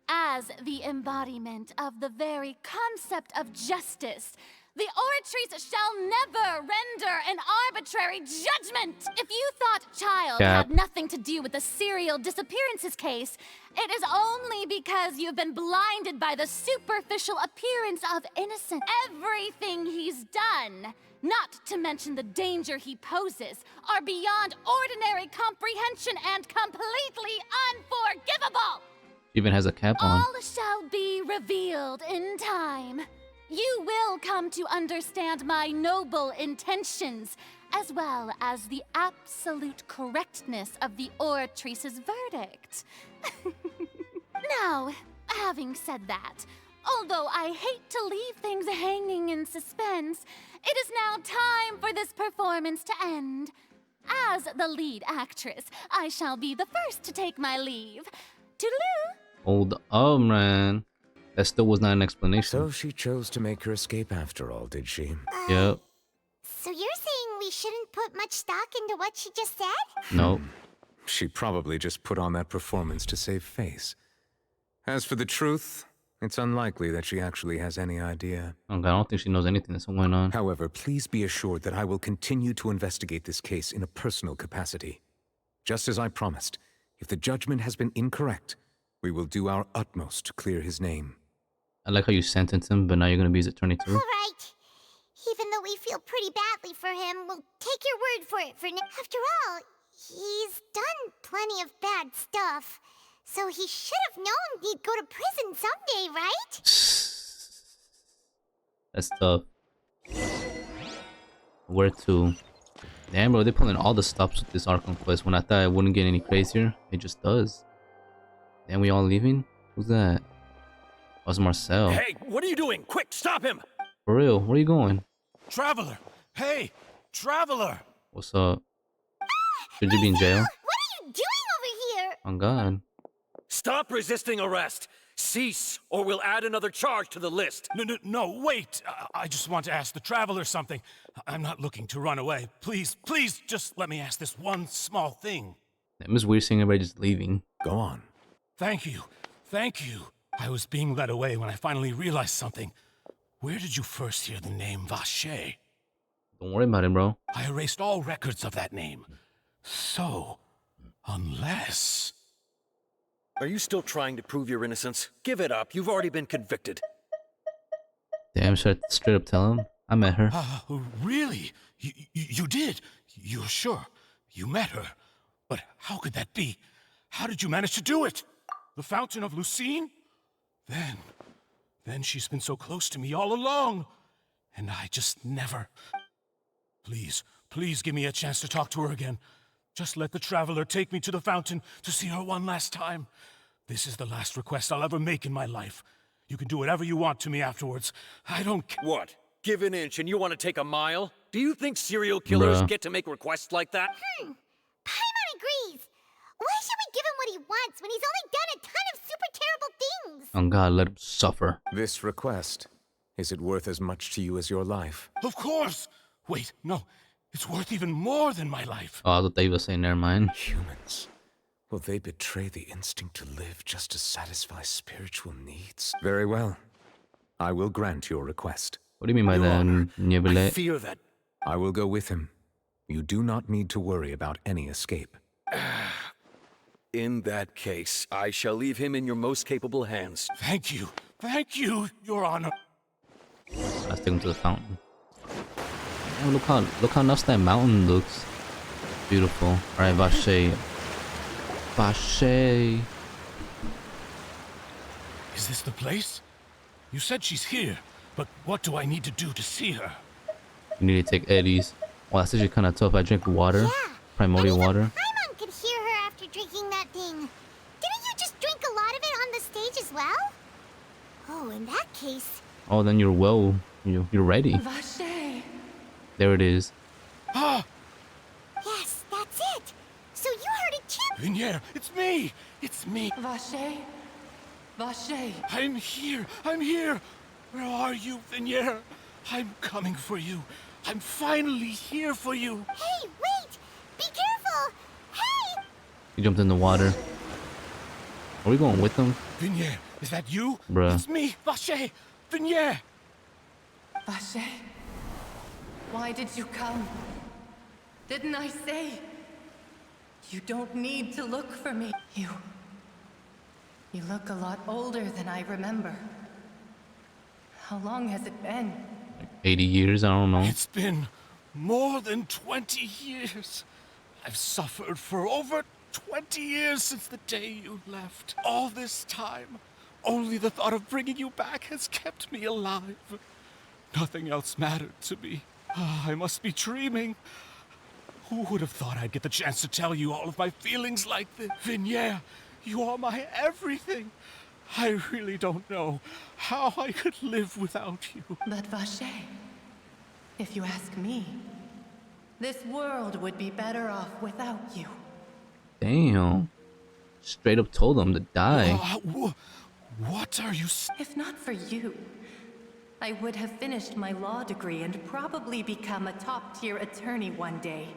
As the embodiment of the very concept of justice, the Oratrice shall never render an arbitrary judgment! If you thought Child had nothing to do with the serial disappearances case, it is only because you've been blinded by the superficial appearance of innocence. Everything he's done, not to mention the danger he poses, are beyond ordinary comprehension and completely unforgivable! Even has a cap on. All shall be revealed in time. You will come to understand my noble intentions, as well as the absolute correctness of the Oratrice's verdict. Now, having said that, although I hate to leave things hanging in suspense, it is now time for this performance to end. As the lead actress, I shall be the first to take my leave. Toodaloo! Hold up, man. That still was not an explanation. So she chose to make her escape after all, did she? Yep. So you're saying we shouldn't put much stock into what she just said? Nope. She probably just put on that performance to save face. As for the truth, it's unlikely that she actually has any idea. I don't think she knows anything that's going on. However, please be assured that I will continue to investigate this case in a personal capacity. Just as I promised, if the judgment has been incorrect, we will do our utmost to clear his name. I like how you sentenced him, but now you're gonna be his attorney too. All right. Even though we feel pretty badly for him, we'll take your word for it for now. After all, he's done plenty of bad stuff. So he should have known he'd go to prison someday, right? That's tough. Where to? Damn, bro, they're pulling all the stops with this Arkham quest. When I thought it wouldn't get any crazier, it just does. Damn, we all leaving? Who's that? Oh, it's Marcel. Hey, what are you doing? Quick, stop him! For real, where are you going? Traveler! Hey! Traveler! What's up? Should you be in jail? What are you doing over here? Oh god. Stop resisting arrest! Cease, or we'll add another charge to the list. No, wait! I just want to ask the Traveler something. I'm not looking to run away. Please, just let me ask this one small thing. It was weird seeing everybody just leaving. Go on. Thank you. I was being led away when I finally realized something. Where did you first hear the name Vache? Don't worry about it, bro. I erased all records of that name. So, unless... Are you still trying to prove your innocence? Give it up. You've already been convicted. Damn, should I straight up tell him? I met her. Really? You did? You're sure? You met her? But how could that be? How did you manage to do it? The Fountain of Lucine? Then she's been so close to me all along. And I just never... Please, please give me a chance to talk to her again. Just let the Traveler take me to the fountain to see her one last time. This is the last request I'll ever make in my life. You can do whatever you want to me afterwards. I don't care. What? Give an inch and you want to take a mile? Do you think serial killers get to make requests like that? Paimon agrees. Why should we give him what he wants when he's only done a ton of super terrible things? Oh God, let him suffer. This request, is it worth as much to you as your life? Of course! Wait, no. It's worth even more than my life. Oh, I thought they were saying never mind. Humans. Will they betray the instinct to live just to satisfy spiritual needs? Very well. I will grant your request. What do you mean by that? I fear that... I will go with him. You do not need to worry about any escape. In that case, I shall leave him in your most capable hands. Thank you, Your Honor. Let's take him to the fountain. Oh, look how nice that mountain looks. Beautiful. All right, Vache. Vache. Is this the place? You said she's here, but what do I need to do to see her? You need to take Eddie's. Wow, that's actually kind of tough. I drink water. Yeah. Primordial water. Paimon could hear her after drinking that thing. Didn't you just drink a lot of it on the stage as well? Oh, in that case... Oh, then you're ready. Vache. There it is. Ah! Yes, that's it. So you heard it too. Vinier, it's me. It's me. Vache. Vache. I'm here. Where are you, Vinier? I'm coming for you. I'm finally here for you. Hey, wait! Be careful! Hey! He jumped in the water. Are we going with him? Vinier, is that you? Bruh. It's me, Vache. Vinier. Vache. Why did you come? Didn't I say? You don't need to look for me. You look a lot older than I remember. How long has it been? 80 years, I don't know. It's been more than 20 years. I've suffered for over 20 years since the day you left. All this time, only the thought of bringing you back has kept me alive. Nothing else mattered to me. I must be dreaming. Who would have thought I'd get the chance to tell you all of my feelings like this? Vinier, you are my everything. I really don't know how I could live without you. But Vache, if you ask me, this world would be better off without you. Damn. Straight up told him to die. What are you If not for you, I would have finished my law degree and probably become a top-tier attorney one day.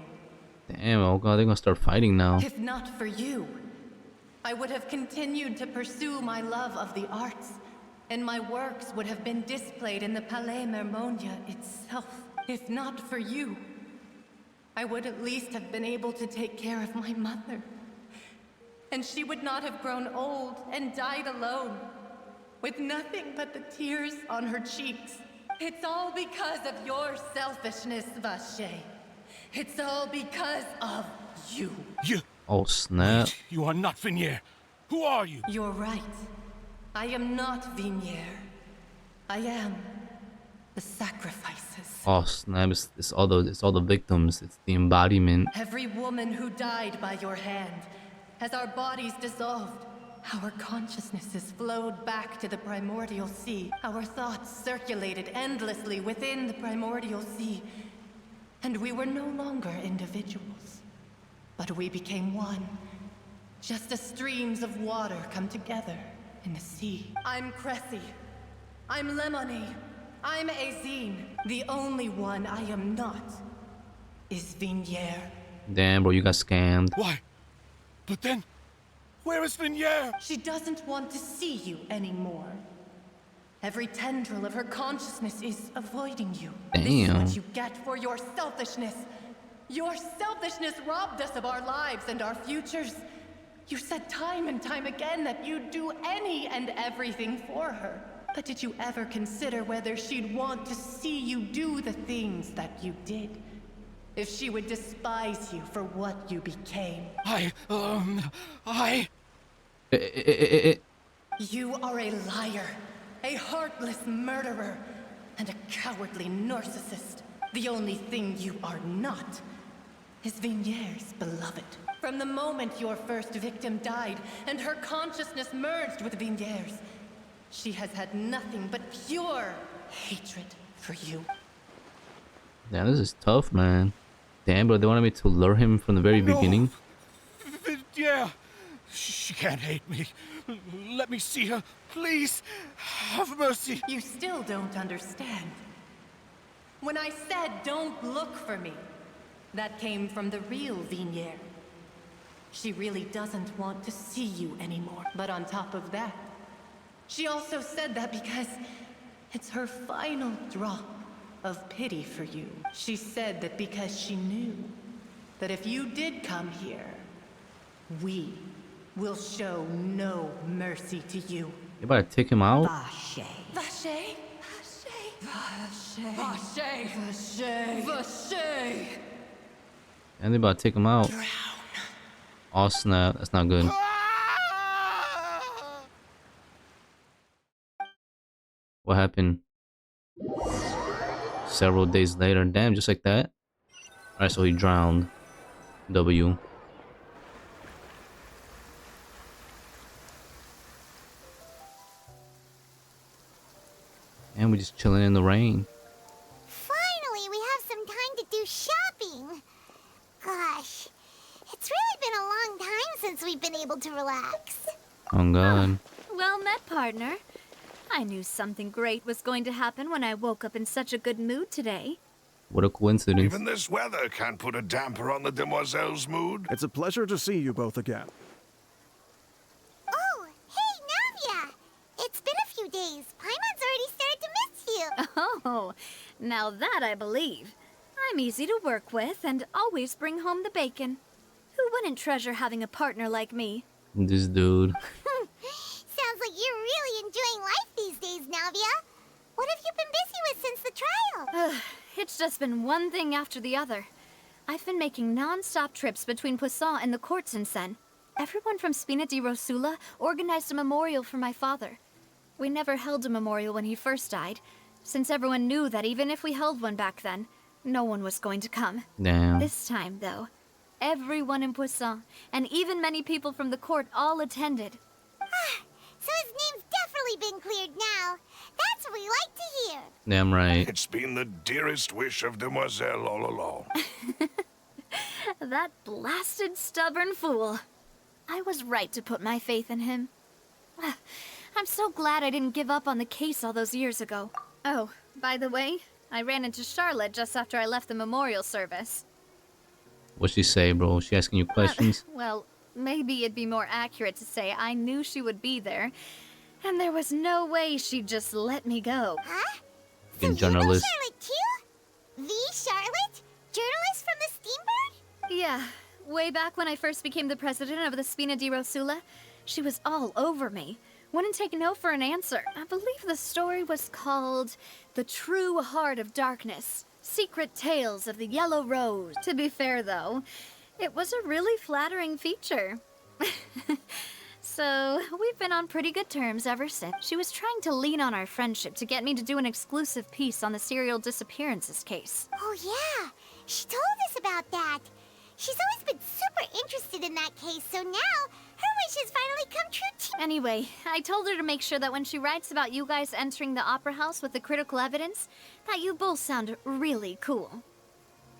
Damn, oh God, they're gonna start fighting now. If not for you, I would have continued to pursue my love of the arts, and my works would have been displayed in the Palais Mermonia itself. If not for you, I would at least have been able to take care of my mother. And she would not have grown old and died alone, with nothing but the tears on her cheeks. It's all because of your selfishness, Vache. It's all because of you. You... Oh, snap. Wait, you are not Vinier. Who are you? You're right. I am not Vinier. I am the sacrifices. Oh, snap. It's all the victims. It's the embodiment. Every woman who died by your hand, as our bodies dissolved, our consciousnesses flowed back to the primordial sea. Our thoughts circulated endlessly within the primordial sea, and we were no longer individuals, but we became one, just as streams of water come together in the sea. I'm Cressy. I'm Lemony. I'm Azine. The only one I am not is Vinier. Damn, bro, you got scammed. Why? But then, where is Vinier? She doesn't want to see you anymore. Every tendril of her consciousness is avoiding you. Damn. This is what you get for your selfishness. Your selfishness robbed us of our lives and our futures. You said time and time again that you'd do any and everything for her. But did you ever consider whether she'd want to see you do the things that you did? If she would despise you for what you became? I... You are a liar. a heartless murderer, and a cowardly narcissist. The only thing you are not is Vigniere's beloved. From the moment your first victim died and her consciousness merged with Vigniere's, she has had nothing but pure hatred for you. Damn, this is tough, man. Damn, bro, they wanted me to lure him from the very beginning. Yeah, she can't hate me. Let me see her, please. Have mercy. You still don't understand. When I said don't look for me, that came from the real Vigniere. She really doesn't want to see you anymore. But on top of that, she also said that because it's her final drop of pity for you. She said that because she knew that if you did come here, we will show no mercy to you. You about to take him out? Vache. Vache. Vache. Vache. Vache. Vache. And they about to take him out. Oh snap, that's not good. What happened? Several days later. Damn, just like that. Alright, so he drowned. W. And we're just chilling in the rain. Finally, we have some time to do shopping. Gosh, it's really been a long time since we've been able to relax. Oh god. Well met, partner. I knew something great was going to happen when I woke up in such a good mood today. What a coincidence. Even this weather can't put a damper on the demoiselle's mood. It's a pleasure to see you both again. Oh, hey, Navia! It's been a few days. Paimon's already started to miss you. Oh, now that I believe. I'm easy to work with and always bring home the bacon. Who wouldn't treasure having a partner like me? This dude. Sounds like you're really enjoying life these days, Navia. What have you been busy with since the trial? It's just been one thing after the other. I've been making non-stop trips between Poisson and the courts in Sen. Everyone from Spina di Rosula organized a memorial for my father. We never held a memorial when he first died, since everyone knew that even if we held one back then, no one was going to come. Damn. This time, though, everyone in Poisson, and even many people from the court, all attended. So his name's definitely been cleared now. That's what we like to hear. Damn right. It's been the dearest wish of Demoiselle all along. That blasted stubborn fool. I was right to put my faith in him. I'm so glad I didn't give up on the case all those years ago. Oh, by the way, I ran into Charlotte just after I left the memorial service. What'd she say, bro? She asking you questions? Well, maybe it'd be more accurate to say I knew she would be there, and there was no way she'd just let me go. Huh? Fucking journalist. Charlotte too? The Charlotte? Journalist from the Steambird? Yeah, way back when I first became the president of the Spina di Rosula, she was all over me. Wouldn't take no for an answer. I believe the story was called The True Heart of Darkness. Secret Tales of the Yellow Rose. To be fair, though, it was a really flattering feature. So, we've been on pretty good terms ever since. She was trying to lean on our friendship to get me to do an exclusive piece on the serial disappearances case. Oh yeah, she told us about that. She's always been super interested in that case, so now her wish has finally come true too. Anyway, I told her to make sure that when she writes about you guys entering the opera house with the critical evidence, that you both sound really cool.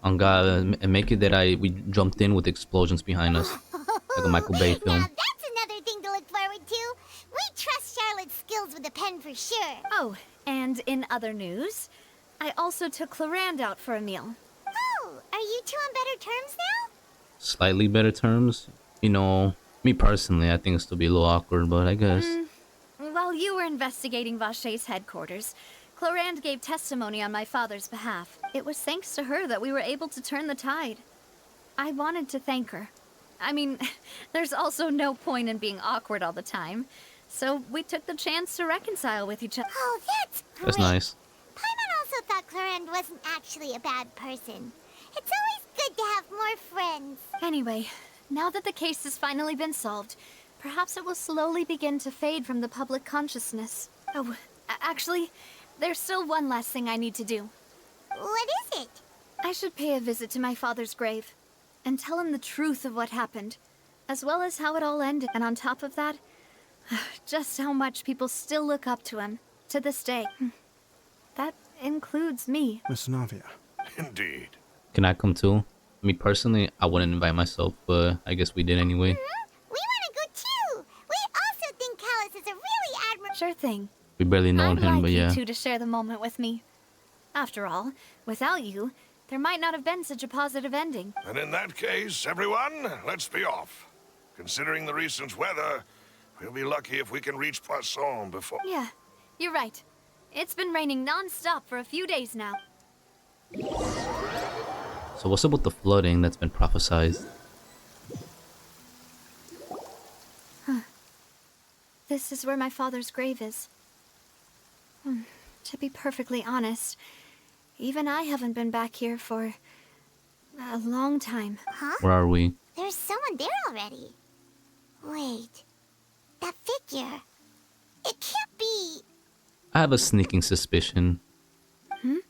On God, and make it that we jumped in with explosions behind us, like a Michael Bay film. Now that's another thing to look forward to. We trust Charlotte's skills with a pen for sure. Oh, and in other news, I also took Clarand out for a meal. Oh, are you two on better terms now? Slightly better terms. You know, me personally, I think it'll still be a little awkward, but I guess. While you were investigating Vache's headquarters, Clarand gave testimony on my father's behalf. It was thanks to her that we were able to turn the tide. I wanted to thank her. I mean, there's also no point in being awkward all the time. So we took the chance to reconcile with each other. Oh, that's great. That's nice. Paimon also thought Clarand wasn't actually a bad person. It's always good to have more friends. Anyway, now that the case has finally been solved, perhaps it will slowly begin to fade from the public consciousness. Oh, Actually, there's still one last thing I need to do. What is it? I should pay a visit to my father's grave and tell him the truth of what happened, as well as how it all ended. And on top of that, just how much people still look up to him to this day. That includes me. Miss Navia. Indeed. Can I come too? Me personally, I wouldn't invite myself, but I guess we did anyway. We want to go too. We also think Callus is a really admirable. Sure thing. We barely known I'd him, like but you yeah. two to share the moment with me. After all, without you, there might not have been such a positive ending. And in that case, everyone, let's be off. Considering the recent weather, we'll be lucky if we can reach Poisson before... Yeah, you're right. It's been raining non-stop for a few days now. So what's up with the flooding that's been prophesized? Huh. This is where my father's grave is. To be perfectly honest, even I haven't been back here for a long time. Huh? Where are we? There's someone there already. Wait. That figure. It can't be... I have a sneaking suspicion. Isn't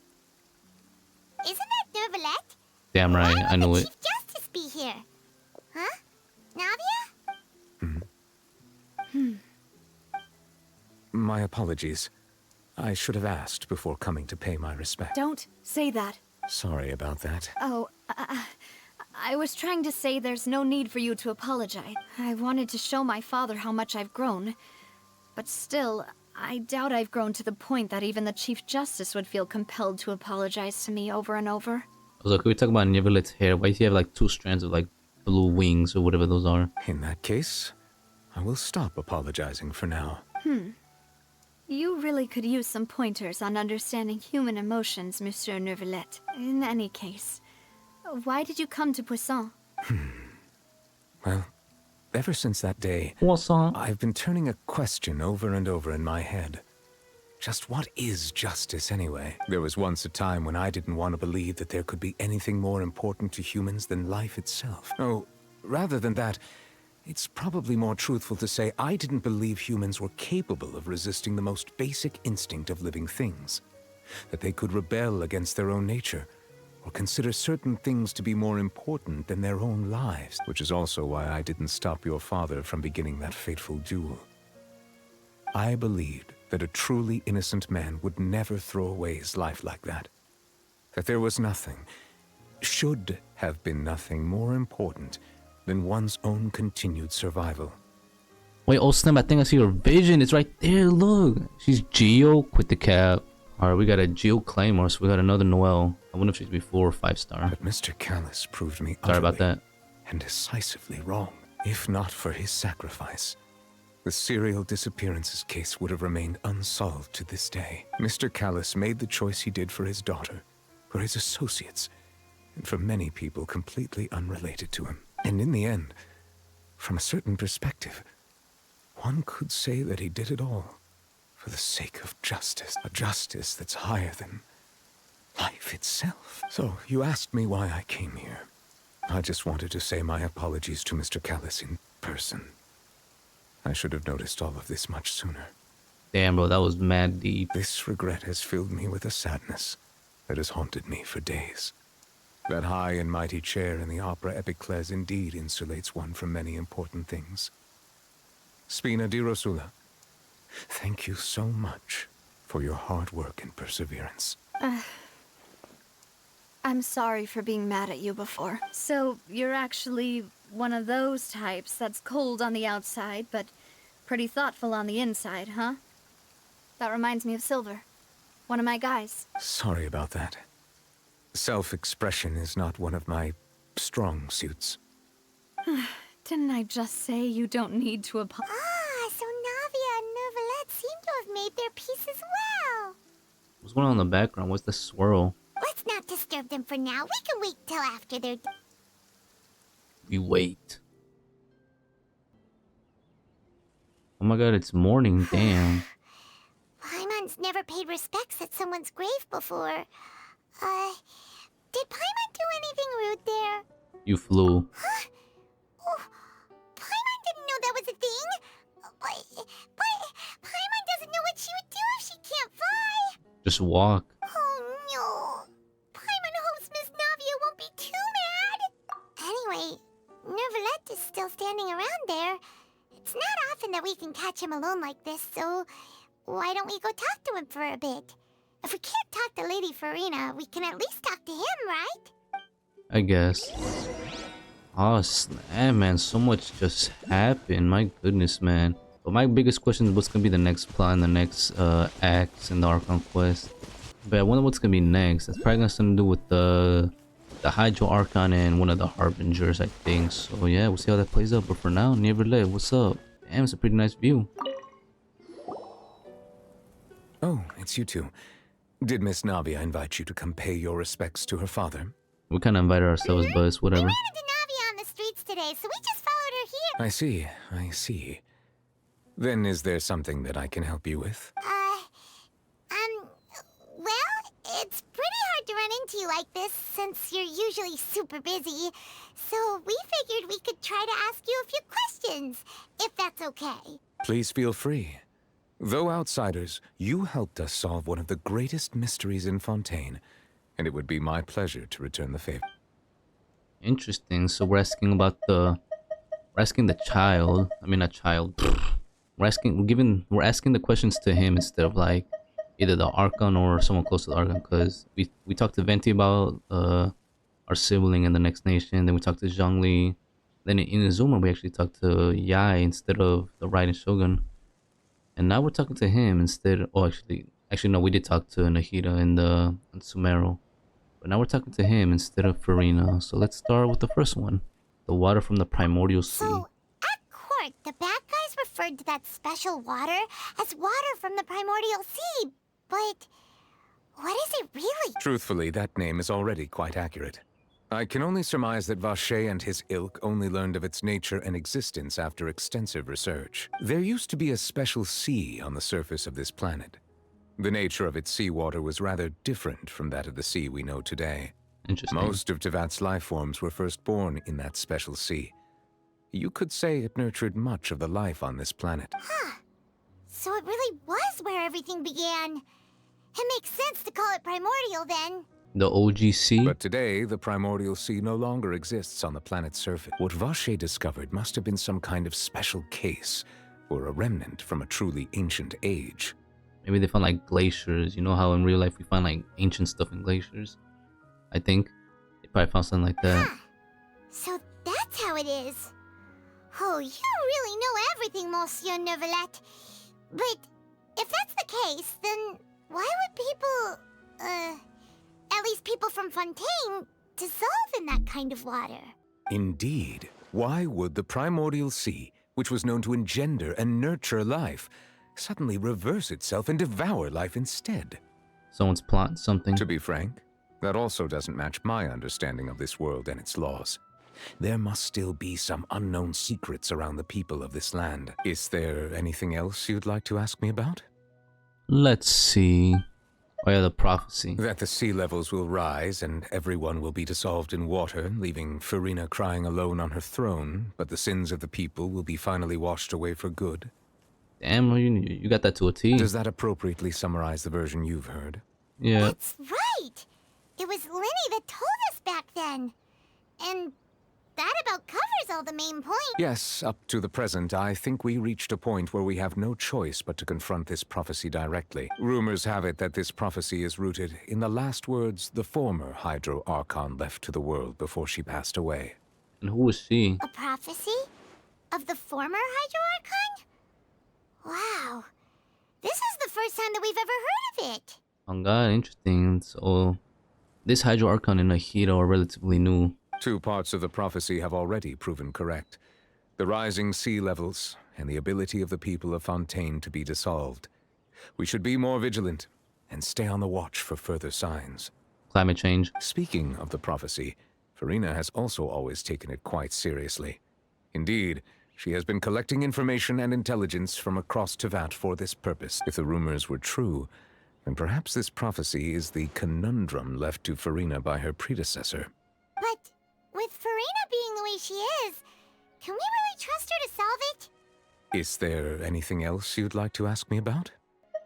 that Nervalette? Damn right, I knew it. Chief Justice be here? Huh? Navia? My apologies. I should have asked before coming to pay my respect. Don't say that. Sorry about that. Oh, I was trying to say there's no need for you to apologize. I wanted to show my father how much I've grown. But still, I doubt I've grown to the point that even the Chief Justice would feel compelled to apologize to me over and over. So can we talk about Nervalette's hair? Why does he have like 2 strands of like blue wings or whatever those are? In that case, I will stop apologizing for now. You really could use some pointers on understanding human emotions, Monsieur Nervalette. In any case, why did you come to Poisson? Well, ever since that day, Poisson. I've been turning a question over and over in my head. Just what is justice anyway? There was once a time when I didn't want to believe that there could be anything more important to humans than life itself. Oh, rather than that, it's probably more truthful to say I didn't believe humans were capable of resisting the most basic instinct of living things. That they could rebel against their own nature, or consider certain things to be more important than their own lives. Which is also why I didn't stop your father from beginning that fateful duel. I believed that a truly innocent man would never throw away his life like that. That there was nothing, should have been nothing more important than one's own continued survival. Wait, oh snap, I think I see her vision. It's right there, look. She's Geo, quit the cap. Alright, we got a Geo Claymore, so we got another Noelle. I wonder if she's be 4 or 5 star. But Mr. Callus proved me Sorry about that. And decisively wrong. If not for his sacrifice, the serial disappearances case would have remained unsolved to this day. Mr. Callus made the choice he did for his daughter, for his associates, and for many people completely unrelated to him. And in the end, from a certain perspective, one could say that he did it all for the sake of justice. A justice that's higher than life itself. So, you asked me why I came here. I just wanted to say my apologies to Mr. Callus in person. I should have noticed all of this much sooner. Damn, bro, that was mad deep. This regret has filled me with a sadness that has haunted me for days. That high and mighty chair in the Opera Epiclese indeed insulates one from many important things. Spina di Rosula, thank you so much for your hard work and perseverance. I'm sorry for being mad at you before. So, you're actually one of those types that's cold on the outside, but pretty thoughtful on the inside, huh? That reminds me of Silver, one of my guys. Sorry about that. Self-expression is not one of my strong suits. Didn't I just say you don't need to apologize? Ah, so Navia and Nervalette seem to have made their peace as well. What's going on in the background? What's the swirl? Let's not disturb them for now. We can wait till after they're... We wait. Oh my god, it's morning, damn. Paimon's never paid respects at someone's grave before. Did Paimon do anything rude there? You flew. Huh? Oh, Paimon didn't know that was a thing. But Paimon doesn't know what she would do if she can't Just walk. Oh no. Paimon hopes Miss Navia won't be too mad. Anyway, Nervalette is still standing around there. It's not often that we can catch him alone like this, so why don't we go talk to him for a bit? If we can't talk to Lady Farina, we can at least talk to him, right? I guess. Oh snap, man, so much just happened. My goodness, man. But my biggest question is what's gonna be the next plan, the next acts in the Archon quest. But I wonder what's gonna be next. It's probably got something to do with the Hydro Archon and one of the Harbingers, I think. So yeah, we'll see how that plays out. But for now, Neverlet, what's up? Damn, it's a pretty nice view. Oh, it's you two. Did Miss Navia invite you to come pay your respects to her father? We kind of invited ourselves, but it's whatever. We ran into Navia on the streets today, so we just followed her here. I see, I see. Then is there something that I can help you with? Well, it's pretty hard to run into you like this since you're usually super busy. So we figured we could try to ask you a few questions, if that's okay. Please feel free. Though outsiders, you helped us solve one of the greatest mysteries in Fontaine, and it would be my pleasure to return the favor. Interesting. So we're asking about the child. I mean, not child. We're asking the questions to him instead of like either the Archon or someone close to the Archon, because we talked to Venti about our sibling in the next nation, then we talked to Zhongli, then in Inazuma we actually talked to Yai instead of the Raiden Shogun, and now we're talking to him instead. Oh, actually no, we did talk to Nahida and Sumero, but now we're talking to him instead of Farina. So let's start with the first one, the water from the Primordial Sea. So, at court, the bad guys referred to that special water as water from the Primordial Sea, but what is it really? Truthfully, that name is already quite accurate. I can only surmise that Vacher and his ilk only learned of its nature and existence after extensive research. There used to be a special sea on the surface of this planet. The nature of its seawater was rather different from that of the sea we know today. Interesting. Most of Tevat's life forms were first born in that special sea. You could say it nurtured much of the life on this planet. Huh. So it really was where everything began. It makes sense to call it primordial then. The OG sea? But today, the primordial sea no longer exists on the planet's surface. What Vacher discovered must have been some kind of special case, or a remnant from a truly ancient age. Maybe they found like glaciers. You know how in real life we find like ancient stuff in glaciers? I think they probably found something like that. Huh. So that's how it is. Oh, you really know everything, Monsieur Neuvillette. But if that's the case, then why would people, at least people from Fontaine, dissolve in that kind of water? Indeed. Why would the primordial sea, which was known to engender and nurture life, suddenly reverse itself and devour life instead? Someone's plotting something. To be frank, that also doesn't match my understanding of this world and its laws. There must still be some unknown secrets around the people of this land. Is there anything else you'd like to ask me about? Let's see. Oh yeah, the prophecy. That the sea levels will rise and everyone will be dissolved in water, leaving Farina crying alone on her throne, but the sins of the people will be finally washed away for good. Damn, you got that to a T. Does that appropriately summarize the version you've heard? Yeah. That's right! It was Lyney that told us back then. And that about covers all the main points. Yes, up to the present, I think we reached a point where we have no choice but to confront this prophecy directly. Rumors have it that this prophecy is rooted in the last words the former Hydro Archon left to the world before she passed away. And who was she? A prophecy? Of the former Hydro Archon? Wow. This is the first time that we've ever heard of it. Oh god, interesting. So, this Hydro Archon and Nahida are relatively new. Two parts of the prophecy have already proven correct. The rising sea levels and the ability of the people of Fontaine to be dissolved. We should be more vigilant and stay on the watch for further signs. Climate change. Speaking of the prophecy, Farina has also always taken it quite seriously. Indeed, she has been collecting information and intelligence from across Tevat for this purpose. If the rumors were true, then perhaps this prophecy is the conundrum left to Farina by her predecessor. But with Farina being the way she is, can we really trust her to solve it? Is there anything else you'd like to ask me about?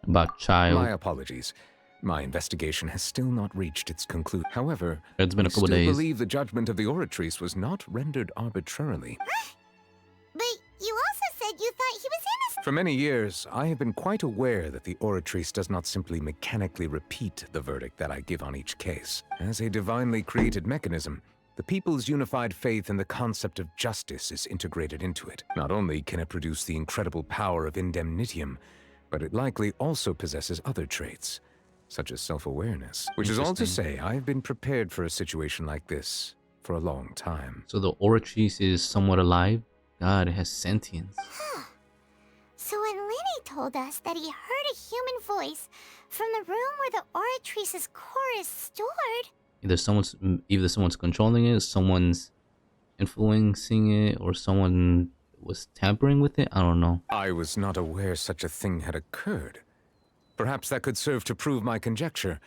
About child. My apologies. My investigation has still not reached its conclusion. However, it's been a couple I still days. believe the judgment of the Oratrice was not rendered arbitrarily. But you also said you thought he was innocent. For many years, I have been quite aware that the Oratrice does not simply mechanically repeat the verdict that I give on each case. As a divinely created mechanism, the people's unified faith in the concept of justice is integrated into it. Not only can it produce the incredible power of indemnitium, but it likely also possesses other traits, such as self-awareness. Which is all to say, I've been prepared for a situation like this for a long time. So the Oratrice is somewhat alive? God, it has sentience. So when Lyney told us that he heard a human voice from the room where the Oratrice's core is stored... Either someone's controlling it, someone's influencing it, or someone was tampering with it. I don't know. I was not aware such a thing had occurred. Perhaps that could serve to prove my conjecture.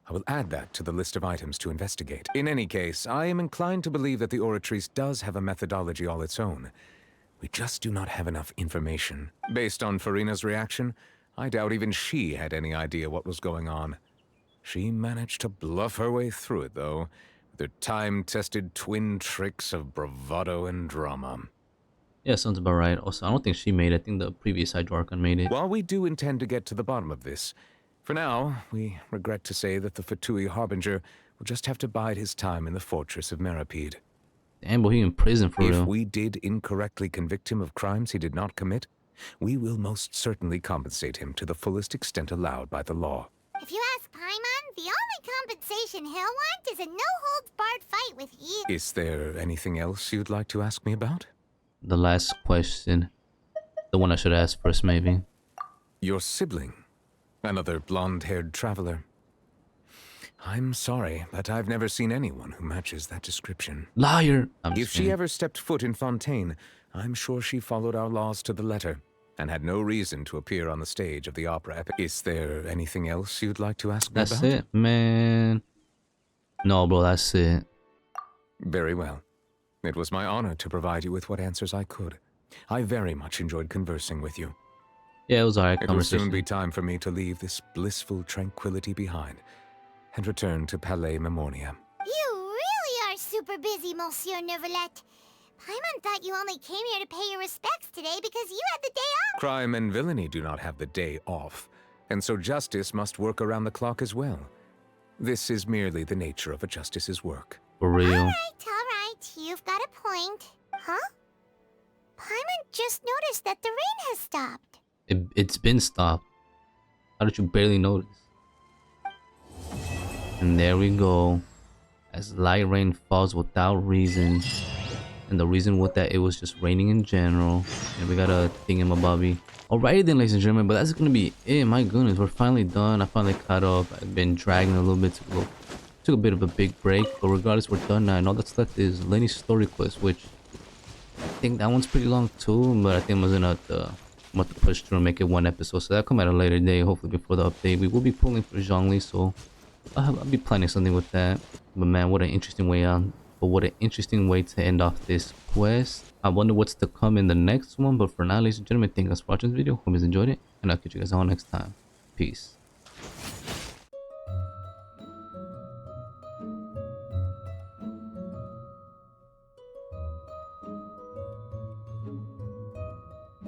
I will add that to the list of items to investigate. In any case, I am inclined to believe that the Oratrice does have a methodology all its own. We just do not have enough information. Based on Farina's reaction, I doubt even she had any idea what was going on. She managed to bluff her way through it, though, with her time-tested twin tricks of bravado and drama. Yeah, sounds about right. Also, I don't think she made it. I think the previous Hydro Archon made it. While we do intend to get to the bottom of this, for now, we regret to say that the Fatui Harbinger will just have to bide his time in the fortress of Meripede. Damn, but he in prison for real. If we did incorrectly convict him of crimes he did not commit, we will most certainly compensate him to the fullest extent allowed by the law. If you ask Paimon, the only compensation he'll want is a no-holds-barred fight with you. Is there anything else you'd like to ask me about? The last question. The one I should ask first, maybe. Your sibling. Another blonde-haired traveler. I'm sorry, but I've never seen anyone who matches that description. Liar! If she ever stepped foot in Fontaine, I'm sure she followed our laws to the letter, and had no reason to appear on the stage of the opera epic. Is there anything else you'd like to ask me about? That's it, man. No, bro, that's it. Very well. It was my honor to provide you with what answers I could. I very much enjoyed conversing with you. Yeah, it was alright It will conversation. soon be time for me to leave this blissful tranquility behind and return to Palais Memornia. You really are super busy, Monsieur Neuvillette. Paimon thought you only came here to pay your respects today because you had the day off. Crime and villainy do not have the day off, and so justice must work around the clock as well. This is merely the nature of a justice's work. For real. All right, you've got a point. Huh? Paimon just noticed that the rain has stopped. It's been stopped. How did you barely notice? And there we go. As light rain falls without reason. And the reason with that, it was just raining in general. And we got a thingamabobby. Alrighty then, ladies and gentlemen, but that's gonna be it. My goodness, we're finally done. I finally caught up. I've been dragging a little bit. Took a bit of a big break. But regardless, we're done now. And all that's left is Lyney's story quest, which I think that one's pretty long too. But I think I'm gonna have to push through and make it one episode. So that'll come at a later day, hopefully before the update. We will be pulling for Zhongli, so I'll be planning something with that. But man, what an interesting way on. But what an interesting way to end off this quest. I wonder what's to come in the next one. But for now, ladies and gentlemen, thank you guys for watching this video. Hope you guys enjoyed it. And I'll catch you guys all next time. Peace.